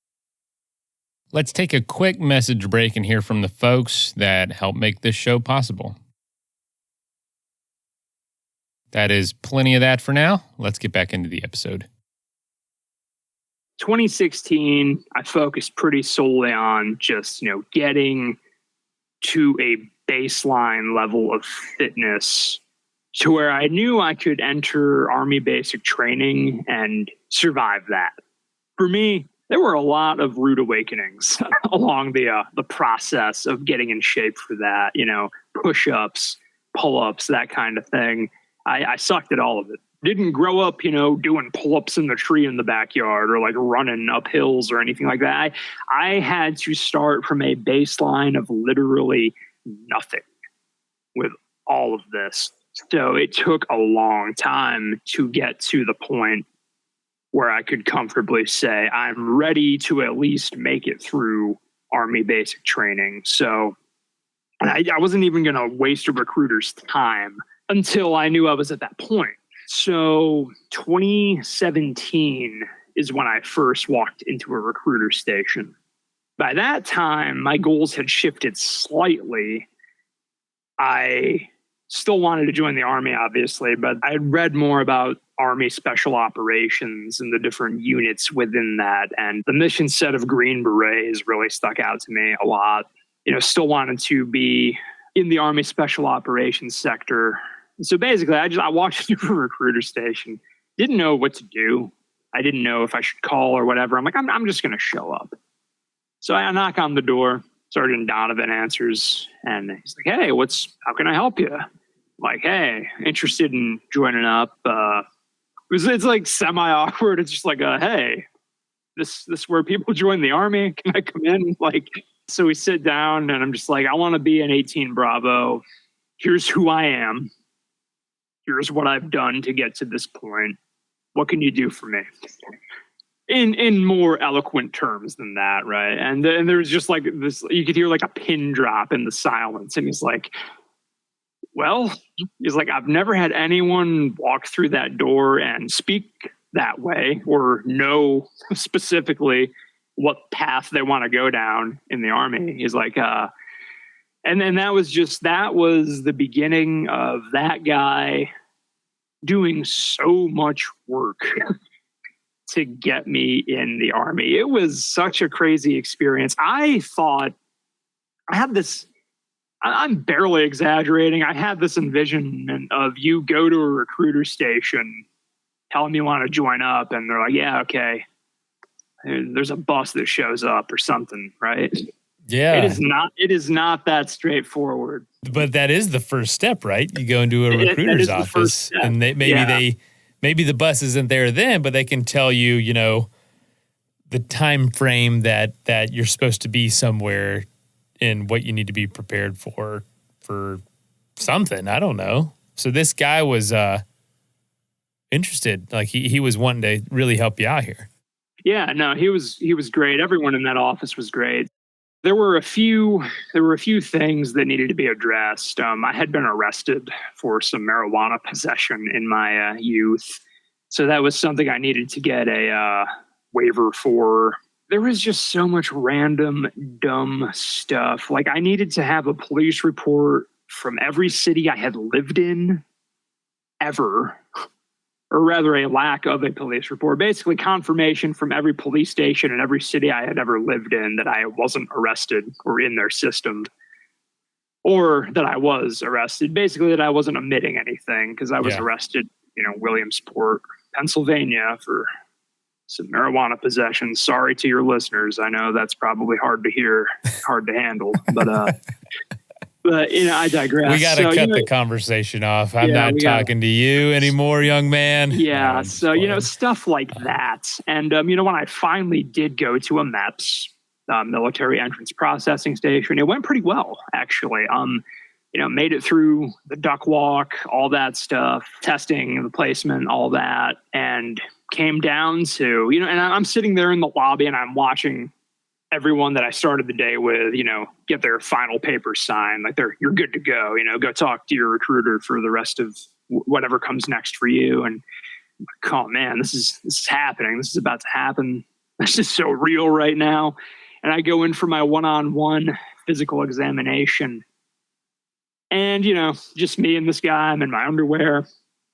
Let's take a quick message break and hear from the folks that help make this show possible. That is plenty of that for now. Let's get back into the episode. 2016, I focused pretty solely on just, getting to a baseline level of fitness to where I knew I could enter Army basic training and survive that. For me, there were a lot of rude awakenings along the process of getting in shape for that, push-ups, pull-ups, that kind of thing. I sucked at all of it. Didn't grow up, doing pull-ups in the tree in the backyard or like running up hills or anything like that. I had to start from a baseline of literally nothing with all of this. So it took a long time to get to the point where I could comfortably say I'm ready to at least make it through Army basic training. So I wasn't even going to waste a recruiter's time until I knew I was at that point. So 2017 is when I first walked into a recruiter station. By that time, my goals had shifted slightly. I still wanted to join the Army, obviously, but I had read more about Army Special Operations and the different units within that. And the mission set of Green Berets really stuck out to me a lot. Still wanted to be in the Army Special Operations sector. So basically, I walked into a recruiter station, didn't know what to do. I didn't know if I should call or whatever. I'm like, I'm just going to show up. So I knock on the door. Sergeant Donovan answers, and he's like, "Hey, how can I help you?" I'm like, "Hey, interested in joining up." It's like semi-awkward. It's just like, "Hey, this where people join the Army? Can I come in?" So we sit down, and I'm just like, "I want to be an 18 Bravo. Here's who I am. Here's what I've done to get to this point. What can you do for me?" In more eloquent terms than that, right? And there was just like this, you could hear like a pin drop in the silence. And he's like, I've never had anyone walk through that door and speak that way or know specifically what path they want to go down in the Army. He's like, and then that was the beginning of that guy doing so much work to get me in the Army. It was such a crazy experience. I thought I had this, I'm barely exaggerating. I had this envisionment of you go to a recruiter station, tell them you want to join up, and they're like, "Yeah, okay." And there's a bus that shows up or something, right? Yeah. It is not that straightforward. But that is the first step, right? You go into a recruiter's office, and maybe the bus isn't there then, but they can tell you, the time frame that you're supposed to be somewhere and what you need to be prepared for something. I don't know. So this guy was interested. Like he was wanting to really help you out here. Yeah, no, he was great. Everyone in that office was great. There were a few things that needed to be addressed. I had been arrested for some marijuana possession in my youth. So that was something I needed to get a waiver for. there was just so much random, dumb stuff. Like, I needed to have a police report from every city I had lived in ever, or rather a lack of a police report. Basically, confirmation from every police station in every city I had ever lived in that I wasn't arrested or in their system, or that I was arrested. Basically, that I wasn't omitting anything, because I was arrested, Williamsport, Pennsylvania, for some marijuana possession. Sorry to your listeners. I know that's probably hard to hear, hard to handle, but I digress. We got to cut the conversation off. I'm not talking to you anymore, young man. Yeah. No, stuff like that. And, when I finally did go to a MEPS, military entrance processing station, it went pretty well, actually. Made it through the duck walk, all that stuff, testing, the placement, all that, and came down to, and I'm sitting there in the lobby and I'm watching everyone that I started the day with, get their final paper signed, like you're good to go, go talk to your recruiter for the rest of whatever comes next for you. And I'm like, oh man, this is happening. This is about to happen. This is so real right now. And I go in for my one-on-one physical examination. And, just me and this guy, I'm in my underwear.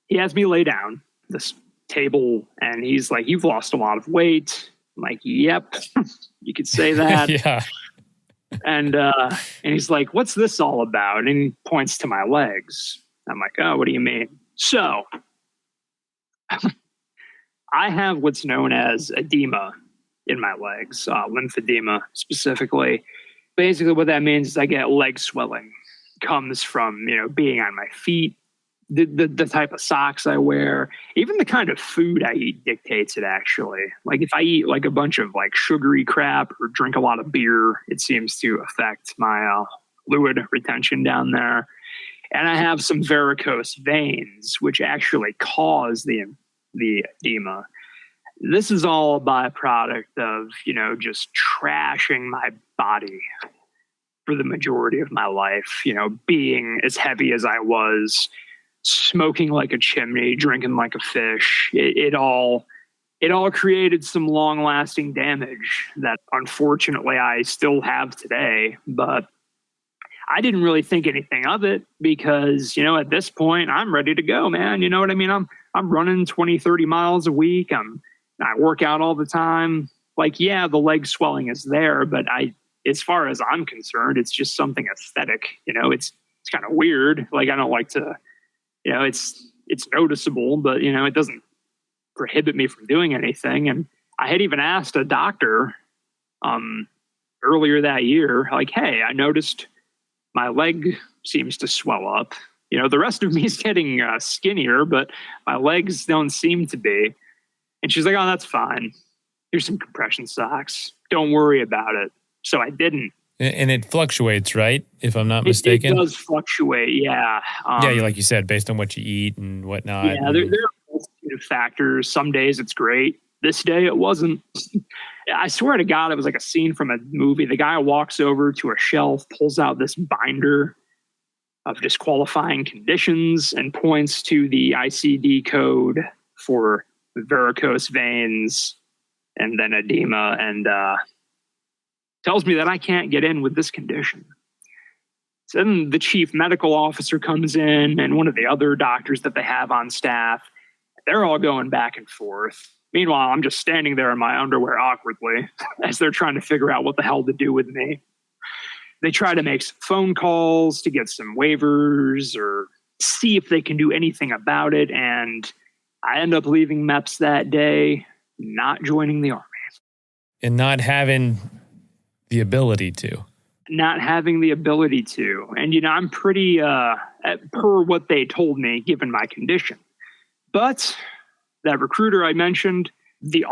He has me lay down this table and he's like, "You've lost a lot of weight." I'm like, "Yep, you could say that." Yeah. And he's like, "What's this all about?" And he points to my legs. I'm like, "Oh, what do you mean?" So I have what's known as edema in my legs, lymphedema specifically. Basically what that means is I get leg swelling. Comes from, being on my feet, the type of socks I wear, even the kind of food I eat dictates it, actually. Like if I eat like a bunch of like sugary crap or drink a lot of beer, it seems to affect my fluid retention down there. And I have some varicose veins, which actually cause the edema. This is all a byproduct of, just trashing my body for the majority of my life, being as heavy as I was, smoking like a chimney, drinking like a fish. It all created some long-lasting damage that unfortunately I still have today. But I didn't really think anything of it because, at this point I'm ready to go, man. You know what I mean? I'm running 20, 30 miles a week. I work out all the time. Like, yeah, the leg swelling is there, but as far as I'm concerned, it's just something aesthetic. It's kind of weird. Like, I don't like to, it's noticeable, but, it doesn't prohibit me from doing anything. And I had even asked a doctor earlier that year, like, "Hey, I noticed my leg seems to swell up. The rest of me is getting skinnier, but my legs don't seem to be." And she's like, "Oh, that's fine. Here's some compression socks. Don't worry about it." So I didn't. And it fluctuates, right? If I'm not mistaken. It does fluctuate, yeah. Like you said, based on what you eat and whatnot. Yeah, there are multitude of factors. Some days it's great. This day it wasn't. I swear to God, it was like a scene from a movie. The guy walks over to a shelf, pulls out this binder of disqualifying conditions and points to the ICD code for varicose veins and then edema, and tells me that I can't get in with this condition. So then the chief medical officer comes in and one of the other doctors that they have on staff. They're all going back and forth. Meanwhile, I'm just standing there in my underwear awkwardly as they're trying to figure out what the hell to do with me. They try to make some phone calls to get some waivers or see if they can do anything about it. And I end up leaving MEPS that day, not joining the Army. And not having the ability to. Not having the ability to. And, I'm pretty, per what they told me, given my condition. But that recruiter I mentioned, the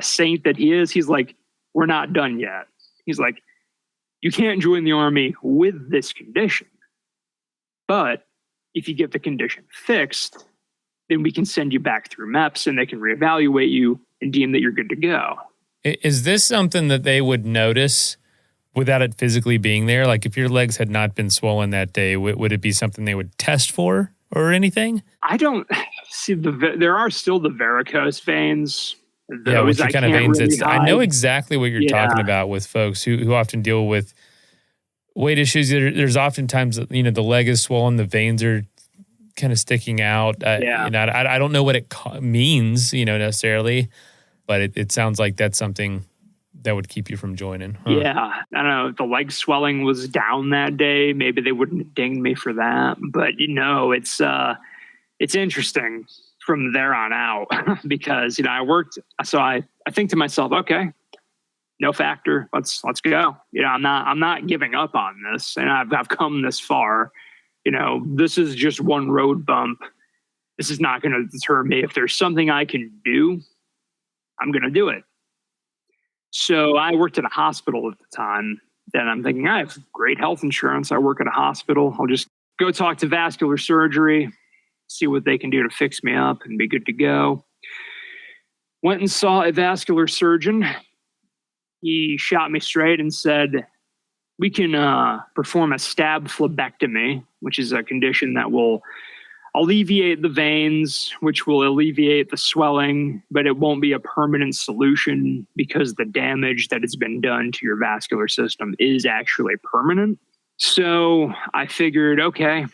saint that he is, he's like, "We're not done yet." He's like, "You can't join the Army with this condition. But if you get the condition fixed, then we can send you back through MEPS and they can reevaluate you and deem that you're good to go." Is this something that they would notice without it physically being there? Like if your legs had not been swollen that day, would it be something they would test for or anything? I don't see there are still the varicose veins Yeah, with Those your I kind of can't veins, really I know hide. exactly what you're Yeah, talking about with folks who often deal with weight issues. There's oftentimes, the leg is swollen, the veins are kind of sticking out. yeah. I don't know what it means, necessarily, but it sounds like that's something that would keep you from joining. Huh? Yeah, I don't know. If the leg swelling was down that day, maybe they wouldn't have dinged me for that. But it's interesting from there on out because I worked. So I think to myself, okay, no factor. Let's go. I'm not giving up on this, and I've come this far. This is just one road bump. This is not going to deter me. If there's something I can do, I'm going to do it. So I worked at a hospital at the time. Then I'm thinking, I have great health insurance. I work at a hospital. I'll just go talk to vascular surgery, see what they can do to fix me up and be good to go. Went and saw a vascular surgeon. He shot me straight and said, we can perform a stab phlebectomy, which is a condition that will alleviate the veins, which will alleviate the swelling, but it won't be a permanent solution because the damage that has been done to your vascular system is actually permanent. So I figured, okay,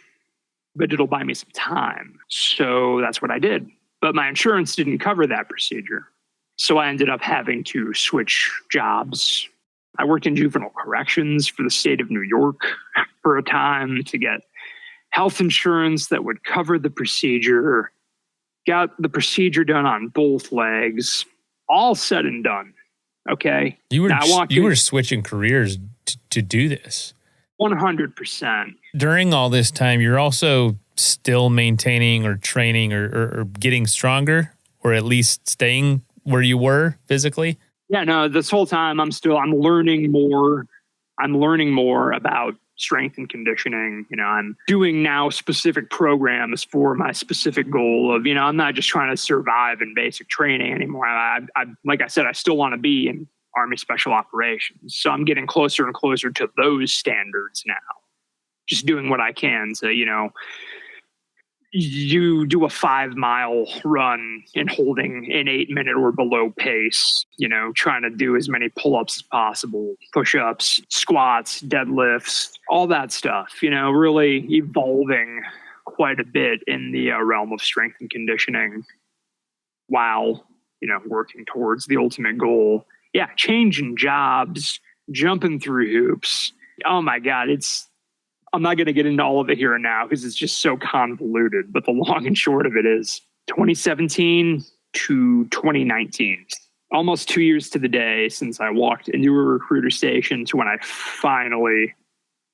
but it'll buy me some time. So that's what I did. But my insurance didn't cover that procedure. So I ended up having to switch jobs. I worked in juvenile corrections for the state of New York for a time to get health insurance that would cover the procedure. Got the procedure done on both legs, all said and done. Okay. You were switching careers to do this. 100%. During all this time, you're also still maintaining or training or getting stronger, or at least staying where you were physically? Yeah, no, this whole time I'm learning more. I'm learning more about strength and conditioning. I'm doing now specific programs for my specific goal of, I'm not just trying to survive in basic training anymore. I like I said, I still want to be in Army Special Operations. So I'm getting closer and closer to those standards now. Just doing what I can to, you do a 5-mile run and holding an 8-minute or below pace, trying to do as many pull-ups as possible, push-ups, squats, deadlifts, all that stuff, really evolving quite a bit in the realm of strength and conditioning while, working towards the ultimate goal. Yeah, changing jobs, jumping through hoops. Oh my God, I'm not going to get into all of it here and now because it's just so convoluted. But the long and short of it is 2017 to 2019, almost 2 years to the day since I walked into a recruiter station to when I finally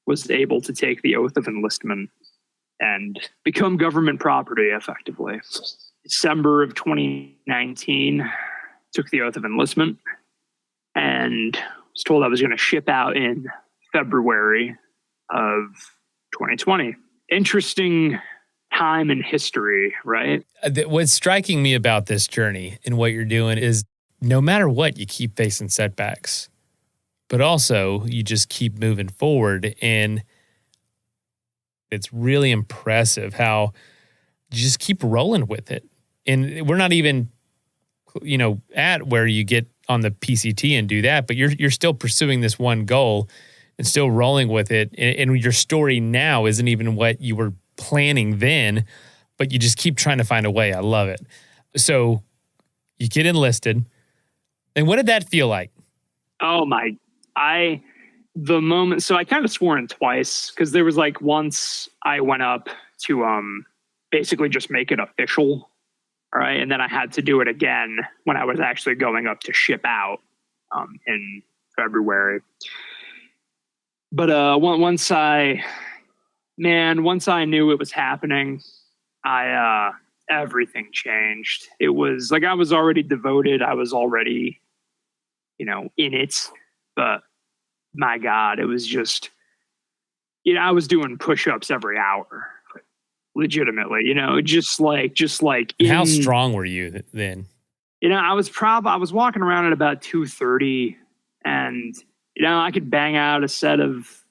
was able to take the oath of enlistment and become government property effectively. December of 2019, took the oath of enlistment and was told I was going to ship out in February of 2020. Interesting time in history, right? What's striking me about this journey and what you're doing is no matter what, you keep facing setbacks, but also you just keep moving forward. And it's really impressive how you just keep rolling with it. And we're not even, at where you get on the PCT and do that, but you're still pursuing this one goal and still rolling with it. And your story now isn't even what you were planning then, but you just keep trying to find a way. I love it. So you get enlisted. And what did that feel like? Oh the moment, so I kind of swore in twice because there was once I went up to basically just make it official. All right. And then I had to do it again when I was actually going up to ship out in February. But once I knew it was happening, everything changed. It was I was already devoted. I was already, in it. But my God, it was just, I was doing push-ups every hour, legitimately. Just like. How strong were you then? I was walking around at about 230, and I could bang out a set of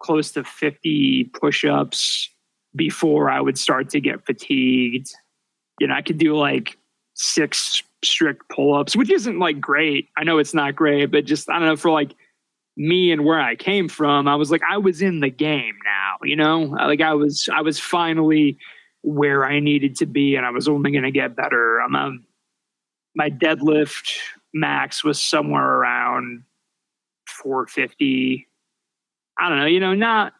close to 50 push-ups before I would start to get fatigued. I could do 6 strict pull-ups, which isn't like great. I know it's not great, but just, I don't know, for like me and where I came from, I was like, I was in the game now, you know, like I was finally where I needed to be, and I was only going to get better. My deadlift max was somewhere around 450. I don't know, you know, not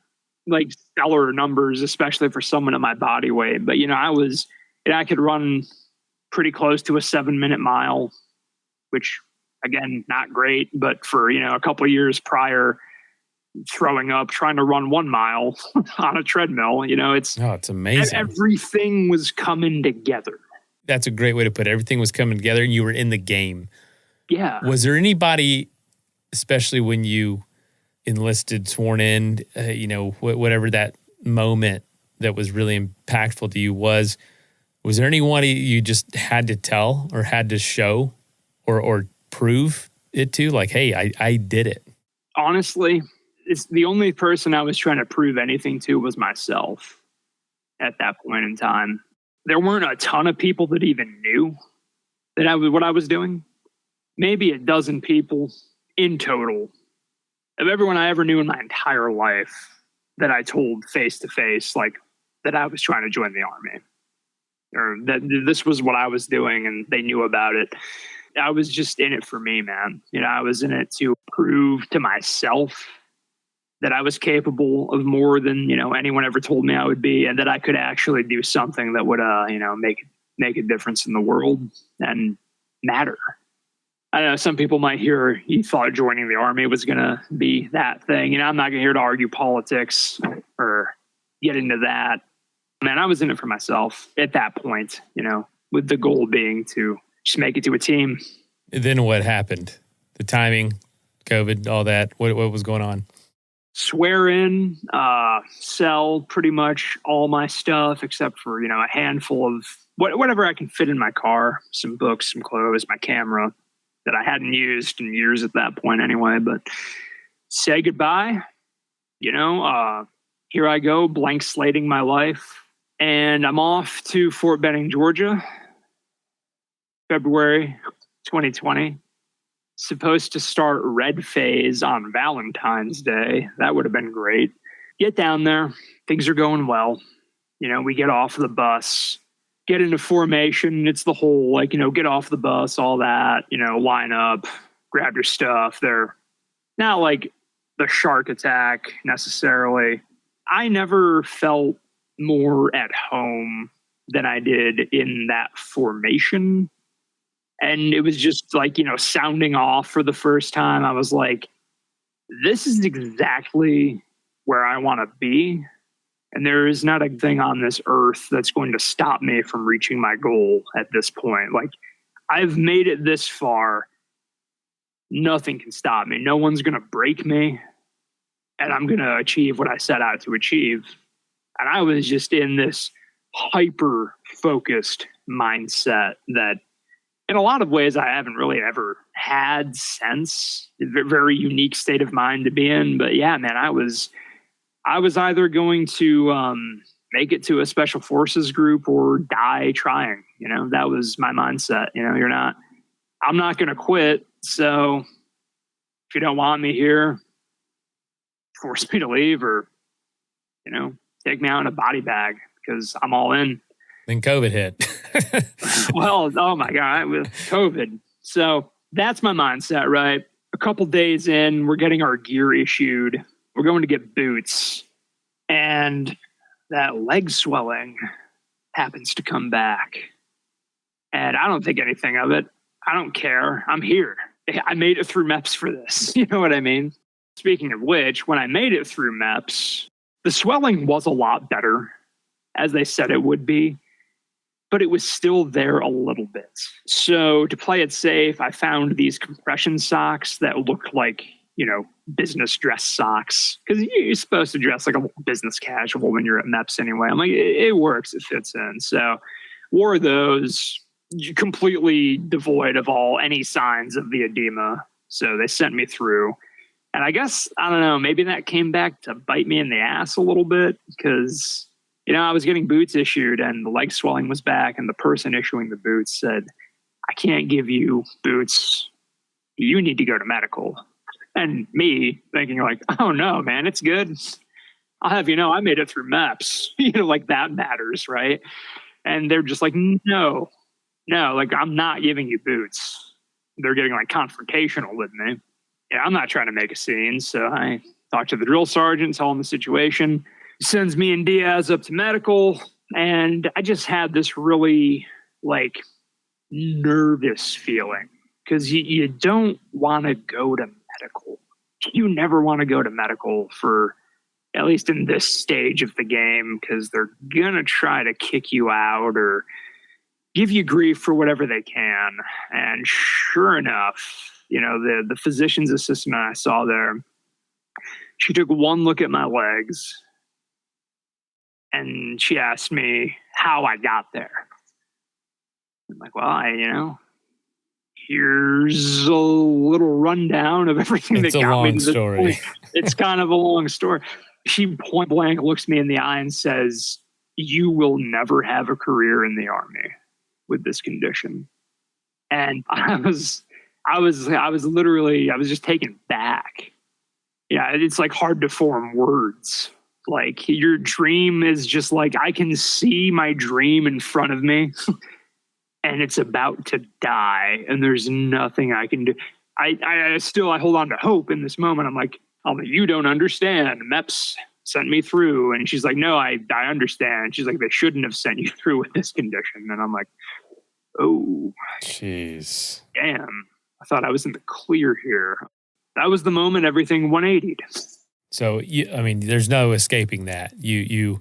like stellar numbers, especially for someone at my body weight, but you know, I could run pretty close to a 7-minute mile, which again, not great, but for, you know, a couple of years prior, throwing up trying to run 1 mile on a treadmill, you know, it's amazing. Everything was coming together. That's a great way to put it. Everything was coming together and you were in the game. Yeah. Was there anybody, especially when you enlisted, sworn in, you know, whatever that moment that was really impactful to you was there anyone you just had to tell or had to show or prove it to? Like, hey, I did it. Honestly, it's the only person I was trying to prove anything to was myself at that point in time. There weren't a ton of people that even knew that what I was doing. Maybe a dozen people in total of everyone I ever knew in my entire life that I told face to face, like that I was trying to join the Army, or that this was what I was doing and they knew about it. I was just in it for me, man. You know, I was in it to prove to myself that I was capable of more than, you know, anyone ever told me I would be, and that I could actually do something that would, you know, make a difference in the world and matter. I know some people might hear you thought joining the Army was going to be that thing. You know, I'm not here to argue politics or get into that. Man, I was in it for myself at that point, you know, with the goal being to just make it to a team. Then what happened? The timing, COVID, all that. What was going on? Swear in, sell pretty much all my stuff except for, you know, a handful of whatever I can fit in my car, some books, some clothes, my camera that I hadn't used in years at that point anyway, but say goodbye, you know, here I go, blank slating my life, and I'm off to Fort Benning, Georgia, February 2020. Supposed to start red phase on Valentine's Day. That would have been great. Get down there. Things are going well. You know, we get off the bus, get into formation. It's the whole, like, you know, get off the bus, all that, you know, line up, grab your stuff. They're not like the shark attack necessarily. I never felt more at home than I did in that formation. And it was just like, you know, sounding off for the first time. I was like, this is exactly where I want to be. And there is not a thing on this earth that's going to stop me from reaching my goal at this point. Like, I've made it this far. Nothing can stop me. No one's going to break me. And I'm going to achieve what I set out to achieve. And I was just in this hyper-focused mindset that in a lot of ways I haven't really ever had since. A very unique state of mind to be in. But yeah, man, I was either going to make it to a special forces group or die trying. You know, that was my mindset. You know, I'm not going to quit. So if you don't want me here, force me to leave, or, you know, take me out in a body bag, because I'm all in. Then COVID hit. Well, oh my God, with COVID. So that's my mindset, right? A couple days in, we're getting our gear issued. We're going to get boots. And that leg swelling happens to come back. And I don't think anything of it. I don't care. I'm here. I made it through MEPS for this. You know what I mean? Speaking of which, when I made it through MEPS, the swelling was a lot better, as they said it would be, but it was still there a little bit. So to play it safe, I found these compression socks that looked like, you know, business dress socks, because you're supposed to dress like a business casual when you're at MEPS anyway. I'm like, it works, it fits in. So wore those, completely devoid of any signs of the edema. So they sent me through. And I guess, I don't know, maybe that came back to bite me in the ass a little bit, because, you know, I was getting boots issued and the leg swelling was back, and the person issuing the boots said, I can't give you boots. You need to go to medical. And me thinking like, oh no, man, it's good. I'll have you know, I made it through MEPS. Like that matters, right? And they're just like, no, like I'm not giving you boots. They're getting like confrontational with me. Yeah, I'm not trying to make a scene. So I talk to the drill sergeant, tell him the situation, sends me and Diaz up to medical. And I just had this really like nervous feeling because you don't want to go to medical. You never want to go to medical for, at least in this stage of the game, because they're going to try to kick you out or give you grief for whatever they can. And sure enough, the physician's assistant I saw there, she took one look at my legs and she asked me how I got there. I'm like, well, here's a little rundown of everything that got me to this point. It's kind of a long story. She point blank looks me in the eye and says, you will never have a career in the Army with this condition. And I was just taken back. Yeah, it's like hard to form words. Like your dream is just like, I can see my dream in front of me and it's about to die and there's nothing I can do. I hold on to hope in this moment. I'm like, you don't understand. MEPS sent me through. And she's like, no, I understand. She's like, they shouldn't have sent you through with this condition. And I'm like, oh, jeez, damn. I thought I was in the clear here. That was the moment everything 180'd. So, there's no escaping that. You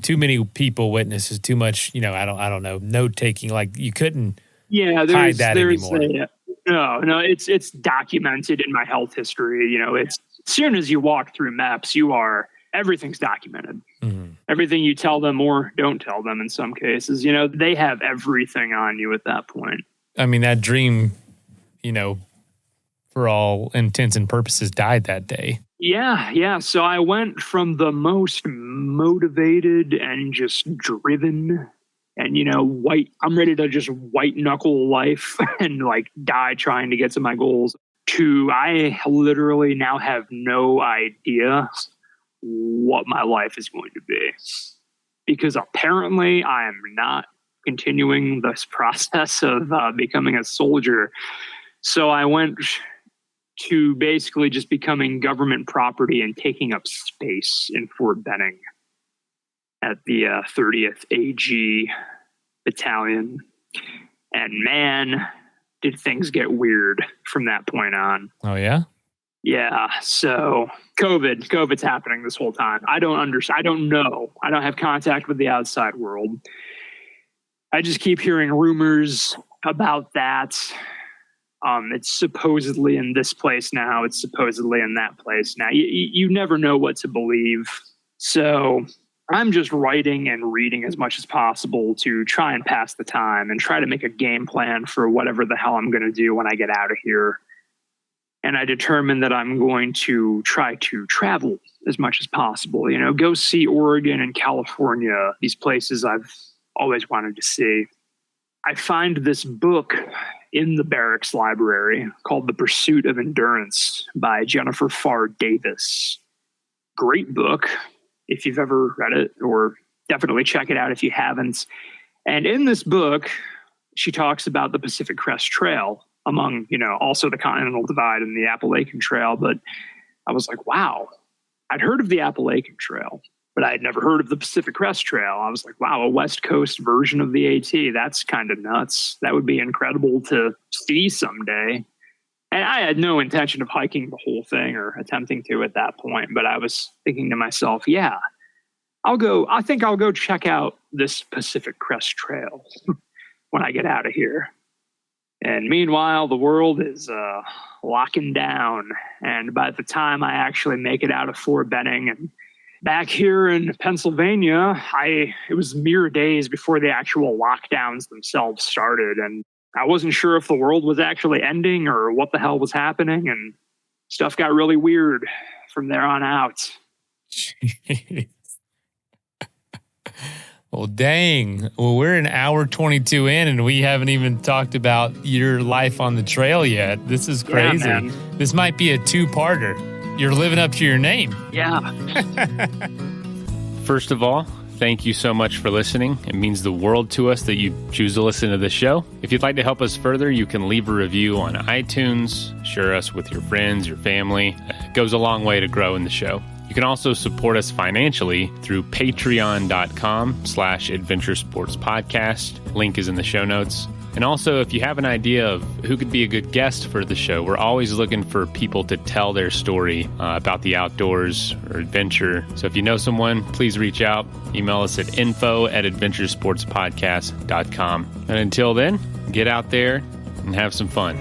too many people witnesses, too much, I don't know, note taking. Like you couldn't hide that anymore. No, it's documented in my health history. It's as soon as you walk through MEPS, everything's documented. Mm-hmm. Everything you tell them or don't tell them in some cases, they have everything on you at that point. That dream, for all intents and purposes, died that day. Yeah. So I went from the most motivated and just driven and, I'm ready to just white knuckle life and like die trying to get to my goals to I literally now have no idea what my life is going to be because apparently I am not continuing this process of becoming a soldier. So I went to basically just becoming government property and taking up space in Fort Benning at the 30th AG Battalion. And man, did things get weird from that point on. Oh, yeah? Yeah. So COVID's happening this whole time. I don't understand. I don't know. I don't have contact with the outside world. I just keep hearing rumors about that. It's supposedly in this place now. It's supposedly in that place now. You never know what to believe. So I'm just writing and reading as much as possible to try and pass the time and try to make a game plan for whatever the hell I'm going to do when I get out of here. And I determined that I'm going to try to travel as much as possible, go see Oregon and California, these places I've always wanted to see. I find this book in the barracks library called The Pursuit of Endurance by Jennifer Farr Davis. Great book if you've ever read it, or definitely check it out if you haven't. And in this book, she talks about the Pacific Crest Trail among, also the Continental Divide and the Appalachian Trail. But I was like, wow, I'd heard of the Appalachian Trail, but I had never heard of the Pacific Crest Trail. I was like, wow, a West Coast version of the AT. That's kind of nuts. That would be incredible to see someday. And I had no intention of hiking the whole thing or attempting to at that point. But I was thinking to myself, yeah, I think I'll go check out this Pacific Crest Trail when I get out of here. And meanwhile, the world is locking down. And by the time I actually make it out of Fort Benning and back here in Pennsylvania, it was mere days before the actual lockdowns themselves started. And I wasn't sure if the world was actually ending or what the hell was happening. And stuff got really weird from there on out. Well, dang. Well, we're an hour 22 in and we haven't even talked about your life on the trail yet. This is crazy. Yeah, this might be a two-parter. You're living up to your name. Yeah. First of all, thank you so much for listening. It means the world to us that you choose to listen to this show. If you'd like to help us further, you can leave a review on iTunes, share us with your friends, your family. It goes a long way to grow in the show. You can also support us financially through patreon.com/adventuresportspodcast. Link is in the show notes. And also, if you have an idea of who could be a good guest for the show, we're always looking for people to tell their story about the outdoors or adventure. So if you know someone, please reach out. Email us at info@adventuresportspodcast.com. And until then, get out there and have some fun.